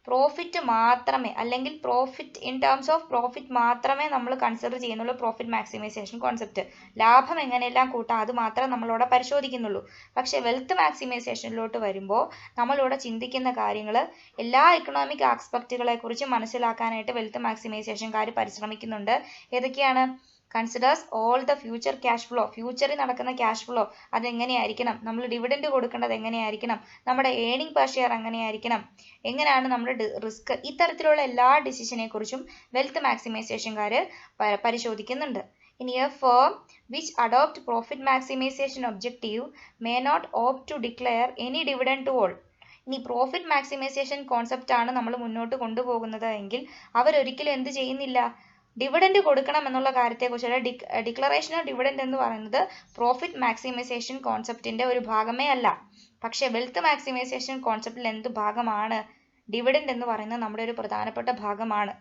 പ്രോഫിറ്റ് മാത്രമേ, അല്ലെങ്കിൽ profit in terms of profit മാത്രമേ നമ്മൾ കൺസിഡർ ചെയ്യുന്നുള്ളൂ പ്രോഫിറ്റ് മാക്സിമൈസേഷൻ കോൺസെപ്റ്റ്. ലാഭം എങ്ങനെയെല്ലാം കൂട്ടാം അത് മാത്രമേ നമ്മളിവിടെ പരിശോധിക്കുന്നുള്ളൂ. പക്ഷെ വെൽത്ത് മാക്സിമൈസേഷനിലോട്ട് വരുമ്പോൾ നമ്മളിവിടെ ചിന്തിക്കുന്ന കാര്യങ്ങൾ എല്ലാ എക്കണോമിക് ആസ്പെക്റ്റുകളെ കുറിച്ച് മനസ്സിലാക്കാനായിട്ട് വെൽത്ത് മാക്സിമൈസേഷൻകാർ പരിശ്രമിക്കുന്നുണ്ട്. ഏതൊക്കെയാണ്? Considers all the future cash flow, ഫ്യൂച്ചറിൽ നടക്കുന്ന ക്യാഷ് ഫ്ലോ അതെങ്ങനെയായിരിക്കണം, നമ്മൾ ഡിവിഡൻഡ് കൊടുക്കേണ്ടത് എങ്ങനെയായിരിക്കണം, നമ്മുടെ ഏണിംഗ് പെർ ഷെയർ എങ്ങനെയായിരിക്കണം, എങ്ങനെയാണ് നമ്മുടെ റിസ്ക്, ഇത്തരത്തിലുള്ള എല്ലാ ഡിസിഷനെ കുറിച്ചും വെൽത്ത് മാക്സിമൈസേഷൻകാർ പരിശോധിക്കുന്നുണ്ട്. ഇനി a firm which adopt profit maximisation objective may not opt to declare any dividend to all. ഇനി പ്രോഫിറ്റ് മാക്സിമൈസേഷൻ കോൺസെപ്റ്റ് ആണ് നമ്മൾ മുന്നോട്ട് കൊണ്ടുപോകുന്നത് എങ്കിൽ അവരൊരിക്കലും എന്ത് ചെയ്യുന്നില്ല, ഡിവിഡൻഡ് കൊടുക്കണം എന്നുള്ള കാര്യത്തെക്കുറിച്ചുള്ള ഡിക്ലറേഷൻ ഓഫ് ഡിവിഡൻഡ് എന്ന് പറയുന്നത് പ്രോഫിറ്റ് മാക്സിമൈസേഷൻ കോൺസെപ്റ്റിന്റെ ഒരു ഭാഗമേ അല്ല. പക്ഷെ വെൽത്ത് മാക്സിമൈസേഷൻ കോൺസെപ്റ്റിൽ എന്ത് ഭാഗമാണ്? ഡിവിഡൻഡ് എന്ന് പറയുന്നത് നമ്മുടെ ഒരു പ്രധാനപ്പെട്ട ഭാഗമാണ്.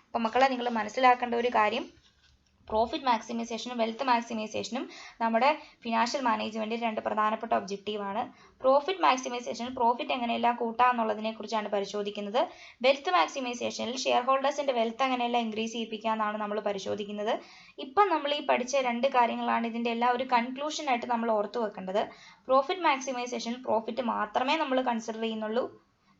അപ്പം മക്കളെ, നിങ്ങൾ മനസ്സിലാക്കേണ്ട ഒരു കാര്യം, പ്രോഫിറ്റ് മാക്സിമൈസേഷനും വെൽത്ത് മാക്സിമൈസേഷനും നമ്മുടെ ഫിനാൻഷ്യൽ മാനേജ്മെന്റിൽ രണ്ട് പ്രധാനപ്പെട്ട ഒബ്ജക്റ്റീവാണ്. പ്രോഫിറ്റ് മാക്സിമൈസേഷനിൽ പ്രോഫിറ്റ് എങ്ങനെയെല്ലാം കൂട്ടാം എന്നുള്ളതിനെ കുറിച്ചാണ് പരിശോധിക്കുന്നത്. വെൽത്ത് മാക്സിമൈസേഷനിൽ ഷെയർ ഹോൾഡേഴ്സിന്റെ വെൽത്ത് എങ്ങനെയെല്ലാം ഇൻക്രീസ് ചെയ്യിപ്പിക്കുക എന്നാണ് നമ്മൾ പരിശോധിക്കുന്നത്. ഇപ്പം നമ്മൾ ഈ പഠിച്ച രണ്ട് കാര്യങ്ങളാണ് ഇതിന്റെ എല്ലാം ഒരു കൺക്ലൂഷൻ ആയിട്ട് നമ്മൾ ഓർത്തു വെക്കേണ്ടത്. പ്രോഫിറ്റ് മാക്സിമൈസേഷനിൽ പ്രോഫിറ്റ് മാത്രമേ നമ്മൾ കൺസിഡർ ചെയ്യുന്നുള്ളൂ.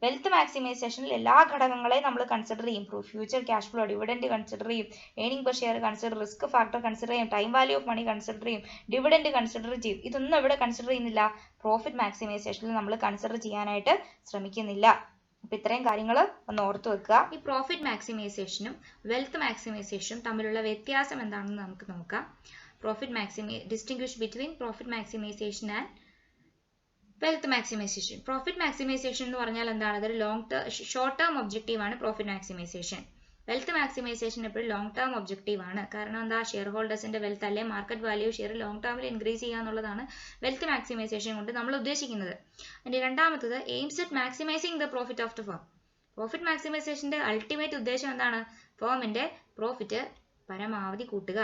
വെൽത്ത് മാക്സിമൈസേഷനിൽ എല്ലാ ഘടകങ്ങളെയും നമ്മൾ കൺസിഡർ ചെയ്യും. Future cash flow, dividend consider ചെയ്യും, earning per share consider, risk factor consider ചെയ്യും, time value of money consider ചെയ്യും, ഡിവിഡൻഡ് കൺസിഡർ ചെയ്യും. ഇതൊന്നും ഇവിടെ കൺസിഡർ ചെയ്യുന്നില്ല. പ്രോഫിറ്റ് മാക്സിമൈസേഷനിൽ നമ്മൾ കൺസിഡർ ചെയ്യാനായിട്ട് ശ്രമിക്കുന്നില്ല. അപ്പൊ ഇത്രയും കാര്യങ്ങൾ ഒന്ന് ഓർത്തു വെക്കുക. ഈ പ്രോഫിറ്റ് മാക്സിമൈസേഷനും വെൽത്ത് മാക്സിമൈസേഷനും തമ്മിലുള്ള വ്യത്യാസം എന്താണെന്ന് നമുക്ക് നോക്കാം. Distinguish between profit maximisation and wealth maximisation. Profit maximisation എന്ന് പറഞ്ഞാൽ എന്താണ്? അതൊരു ഷോർട്ട് ടേം ഒബ്ജക്റ്റീവ് ആണ് പ്രോഫിറ്റ് മാക്സിമൈസേഷൻ. വെൽത്ത് മാക്സിമൈസേഷൻ എപ്പോഴും ലോങ് ടേം ഒബ്ജക്റ്റീവ് ആണ്. കാരണം എന്താ? ഷെയർ ഹോൾഡേഴ്സിന്റെ വെൽത്ത് അല്ലെ മാർക്കറ്റ് വാല്യൂ ഷെയർ ലോങ് ടേമിൽ ഇൻക്രീസ് ചെയ്യുക എന്നുള്ളതാണ് വെൽത്ത് മാക്സിമൈസേഷൻ കൊണ്ട് നമ്മൾ ഉദ്ദേശിക്കുന്നത്. അതിന്റെ രണ്ടാമത്തത് aims at maximising the profit of the firm. Profit മാക്സിമൈസേഷന്റെ അൾട്ടിമേറ്റ് ഉദ്ദേശം എന്താണ്? ഫേമിന്റെ പ്രോഫിറ്റ് പരമാവധി കൂട്ടുക.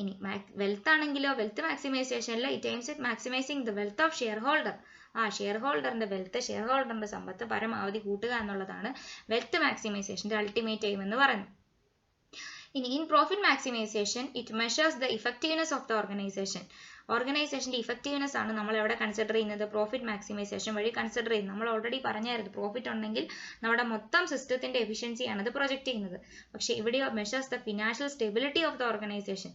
ഇനി വെൽത്ത് ആണെങ്കിലോ, വെൽത്ത് മാക്സിമൈസേഷനിൽ it aims at maximising the wealth of share holder. ആ ഷെയർ ഹോൾഡറിന്റെ വെൽത്ത്, ഷെയർ ഹോൾഡറിന്റെ സമ്പത്ത് പരമാവധി കൂട്ടുക എന്നുള്ളതാണ് വെൽത്ത് മാക്സിമൈസേഷന്റെ അൾട്ടിമേറ്റ് എയിം എന്ന് പറയുന്നത്. ഇനി in profit maximisation it measures the effectiveness of the organisation. ഓർഗനൈസേഷന്റെ ഇഫക്റ്റീവ്നെസ് ആണ് നമ്മൾ എവിടെ കൺസിഡർ ചെയ്യുന്നത്? പ്രോഫിറ്റ് മാക്സിമൈസേഷൻ വഴി കൺസിഡർ ചെയ്യുന്നത്. നമ്മൾ ഓൾറെഡി പറഞ്ഞായിരുന്നു, പ്രോഫിറ്റ് ഉണ്ടെങ്കിൽ നമ്മുടെ മൊത്തം സിസ്റ്റത്തിന്റെ എഫിഷ്യൻസിയാണ് അത് പ്രൊജക്ട് ചെയ്യുന്നത്. പക്ഷെ ഇവിടെ measures the financial stability of the organisation.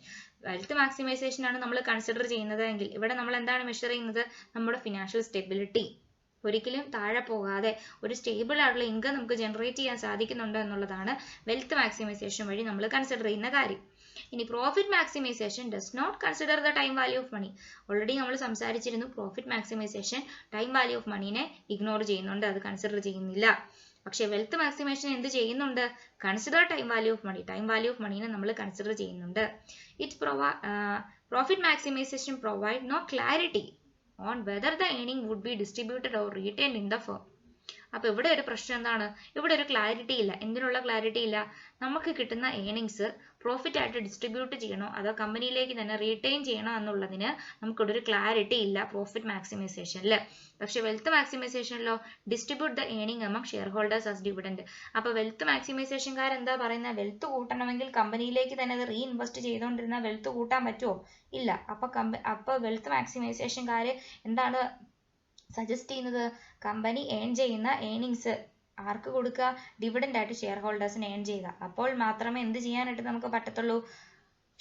Wealth maximisation ആണ് നമ്മൾ കൺസിഡർ ചെയ്യുന്നത് എങ്കിൽ ഇവിടെ നമ്മൾ എന്താണ് മെഷർ ചെയ്യുന്നത്? നമ്മുടെ ഫിനാൻഷ്യൽ സ്റ്റെബിലിറ്റി. ഒരിക്കലും താഴെ പോകാതെ ഒരു സ്റ്റേബിൾ ആയിട്ടുള്ള ഇൻകം നമുക്ക് ജനറേറ്റ് ചെയ്യാൻ സാധിക്കുന്നുണ്ട് എന്നുള്ളതാണ് വെൽത്ത് മാക്സിമൈസേഷൻ വഴി നമ്മൾ കൺസിഡർ ചെയ്യുന്ന കാര്യം. ഇനി profit maximisation does not consider the time value of money. Already നമ്മൾ സംസാരിച്ചിരുന്നു, profit maximisation time value of മണീനെ ഇഗ്നോർ ചെയ്യുന്നുണ്ട്, അത് കൺസിഡർ ചെയ്യുന്നില്ല. പക്ഷെ വെൽത്ത് മാക്സിമൈസേഷൻ എന്ത് ചെയ്യുന്നുണ്ട്? Consider time value of money. Time value of മണീനെ നമ്മൾ കൺസിഡർ ചെയ്യുന്നുണ്ട്. Profit maximisation provide no clarity on whether the earning would be distributed or retained in the firm. അപ്പോൾ ഇവിടെ ഒരു പ്രശ്നം എന്താണ്? ഇവിടെ ഒരു ക്ലാരിറ്റി ഇല്ല. എന്തിനുള്ള ക്ലാരിറ്റി ഇല്ല? നമുക്ക് കിട്ടുന്ന ഏണിങ്സ് പ്രോഫിറ്റ് ആയിട്ട് ഡിസ്ട്രിബ്യൂട്ട് ചെയ്യണോ അതോ കമ്പനിയിലേക്ക് തന്നെ റീറ്റെയിൻ ചെയ്യണോ എന്നുള്ളതിന് നമുക്കിവിടെ ഒരു ക്ലാരിറ്റി ഇല്ല പ്രോഫിറ്റ് മാക്സിമൈസേഷനിൽ. പക്ഷെ വെൽത്ത് മാക്സിമൈസേഷനിലോ distribute the earning among share holders as dividend. അപ്പോൾ വെൽത്ത് മാക്സിമൈസേഷൻകാർ എന്താ പറയുന്നത്? വെൽത്ത് കൂട്ടണമെങ്കിൽ കമ്പനിയിലേക്ക് തന്നെ അത് റീഇൻവെസ്റ്റ് ചെയ്തുകൊണ്ടിരുന്ന വെൽത്ത് കൂട്ടാൻ പറ്റുമോ? ഇല്ല. അപ്പോൾ വെൽത്ത് മാക്സിമൈസേഷൻകാർ എന്താണ് സജസ്റ്റ് ചെയ്യുന്നത്? കമ്പനി ഏൺ ചെയ്യുന്ന ഏണിങ്സ് ആർക്ക് കൊടുക്കുക? ഡിവിഡൻഡ് ആയിട്ട് ഷെയർ ഹോൾഡേഴ്സിന് ഏൺ ചെയ്യുക. അപ്പോൾ മാത്രമേ എന്ത് ചെയ്യാനായിട്ട് നമുക്ക് പറ്റത്തുള്ളൂ?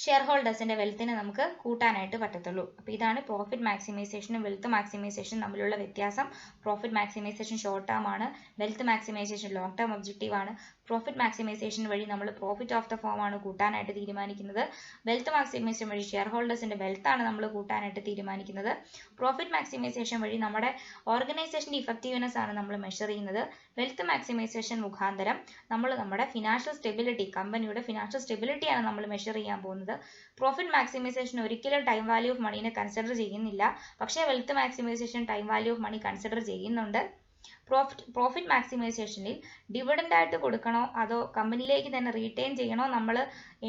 ഷെയർ ഹോൾഡേഴ്സിന്റെ വെൽത്തിനെ നമുക്ക് കൂട്ടാനായിട്ട് പറ്റത്തുള്ളൂ. അപ്പോൾ ഇതാണ് പ്രോഫിറ്റ് മാക്സിമൈസേഷനും വെൽത്ത് മാക്സിമൈസേഷനും തമ്മിലുള്ള വ്യത്യാസം. പ്രോഫിറ്റ് മാക്സിമൈസേഷൻ ഷോർട്ട് ടേം ആണ്, wealth maximisation long term objective ആണ്. പ്രോഫിറ്റ് മാക്സിമൈസേഷൻ വഴി നമ്മൾ പ്രോഫിറ്റ് ഓഫ് ദ ഫേം ആണ് കൂട്ടാനായിട്ട് തീരുമാനിക്കുന്നത്. വെൽത്ത് മാക്സിമൈസേഷൻ വഴി ഷെയർ ഹോൾഡേഴ്സിന്റെ വെൽത്ത് ആണ് നമ്മൾ കൂട്ടാനായിട്ട് തീരുമാനിക്കുന്നത്. പ്രോഫിറ്റ് മാക്സിമൈസേഷൻ വഴി നമ്മുടെ ഓർഗനൈസേഷന്റെ ഇഫക്റ്റീവ്നെസ് ആണ് നമ്മൾ മെഷർ ചെയ്യുന്നത്. വെൽത്ത് മാക്സിമൈസേഷൻ മുഖാന്തരം നമ്മൾ നമ്മുടെ ഫിനാൻഷ്യൽ സ്റ്റെബിലിറ്റി, കമ്പനിയുടെ ഫിനാൻഷ്യൽ സ്റ്റെബിലിറ്റിയാണ് നമ്മൾ മെഷർ ചെയ്യാൻ പോകുന്നത്. പ്രോഫിറ്റ് മാക്സിമൈസേഷൻ ഒരിക്കലും ടൈം വാല്യൂ ഓഫ് മണീനെ കൺസിഡർ ചെയ്യുന്നില്ല. പക്ഷേ wealth maximisation time value of money consider ചെയ്യുന്നുണ്ട്. പ്രോഫിറ്റ് മാക്സിമൈസേഷനിൽ ഡിവിഡൻഡ് ആയിട്ട് കൊടുക്കണോ അതോ കമ്പനിയിലേക്ക് തന്നെ റീറ്റെയിൻ ചെയ്യണോ നമ്മൾ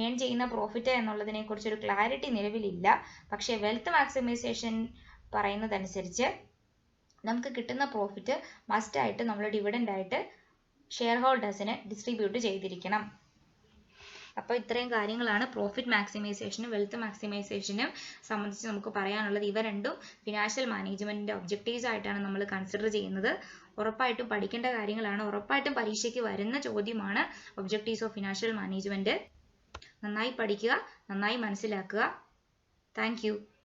ഏൺ ചെയ്യുന്ന പ്രോഫിറ്റ് എന്നുള്ളതിനെ കുറിച്ചൊരു ക്ലാരിറ്റി നിലവിലില്ല. പക്ഷേ വെൽത്ത് മാക്സിമൈസേഷൻ പറയുന്നതനുസരിച്ച് നമുക്ക് കിട്ടുന്ന പ്രോഫിറ്റ് മസ്റ്റ് ആയിട്ട് നമ്മൾ ഡിവിഡൻഡ് ആയിട്ട് ഷെയർ ഹോൾഡേഴ്സിന് ഡിസ്ട്രിബ്യൂട്ട് ചെയ്തിരിക്കണം. അപ്പോൾ ഇത്രയും കാര്യങ്ങളാണ് പ്രോഫിറ്റ് മാക്സിമൈസേഷനും വെൽത്ത് മാക്സിമൈസേഷനും സംബന്ധിച്ച് നമുക്ക് പറയാനുള്ളത്. ഇവ രണ്ടും ഫിനാൻഷ്യൽ മാനേജ്മെന്റിന്റെ ഒബ്ജക്റ്റീവ്സ് ആയിട്ടാണ് നമ്മൾ കൺസിഡർ ചെയ്യുന്നത്. ഉറപ്പായിട്ടും പഠിക്കേണ്ട കാര്യങ്ങളാണ്. ഉറപ്പായിട്ടും പരീക്ഷയ്ക്ക് വരുന്ന ചോദ്യമാണ് ഒബ്ജക്റ്റീവ്സ് ഓഫ് ഫിനാൻഷ്യൽ മാനേജ്മെന്റ്. നന്നായി പഠിക്കുക, നന്നായി മനസ്സിലാക്കുക. Thank you.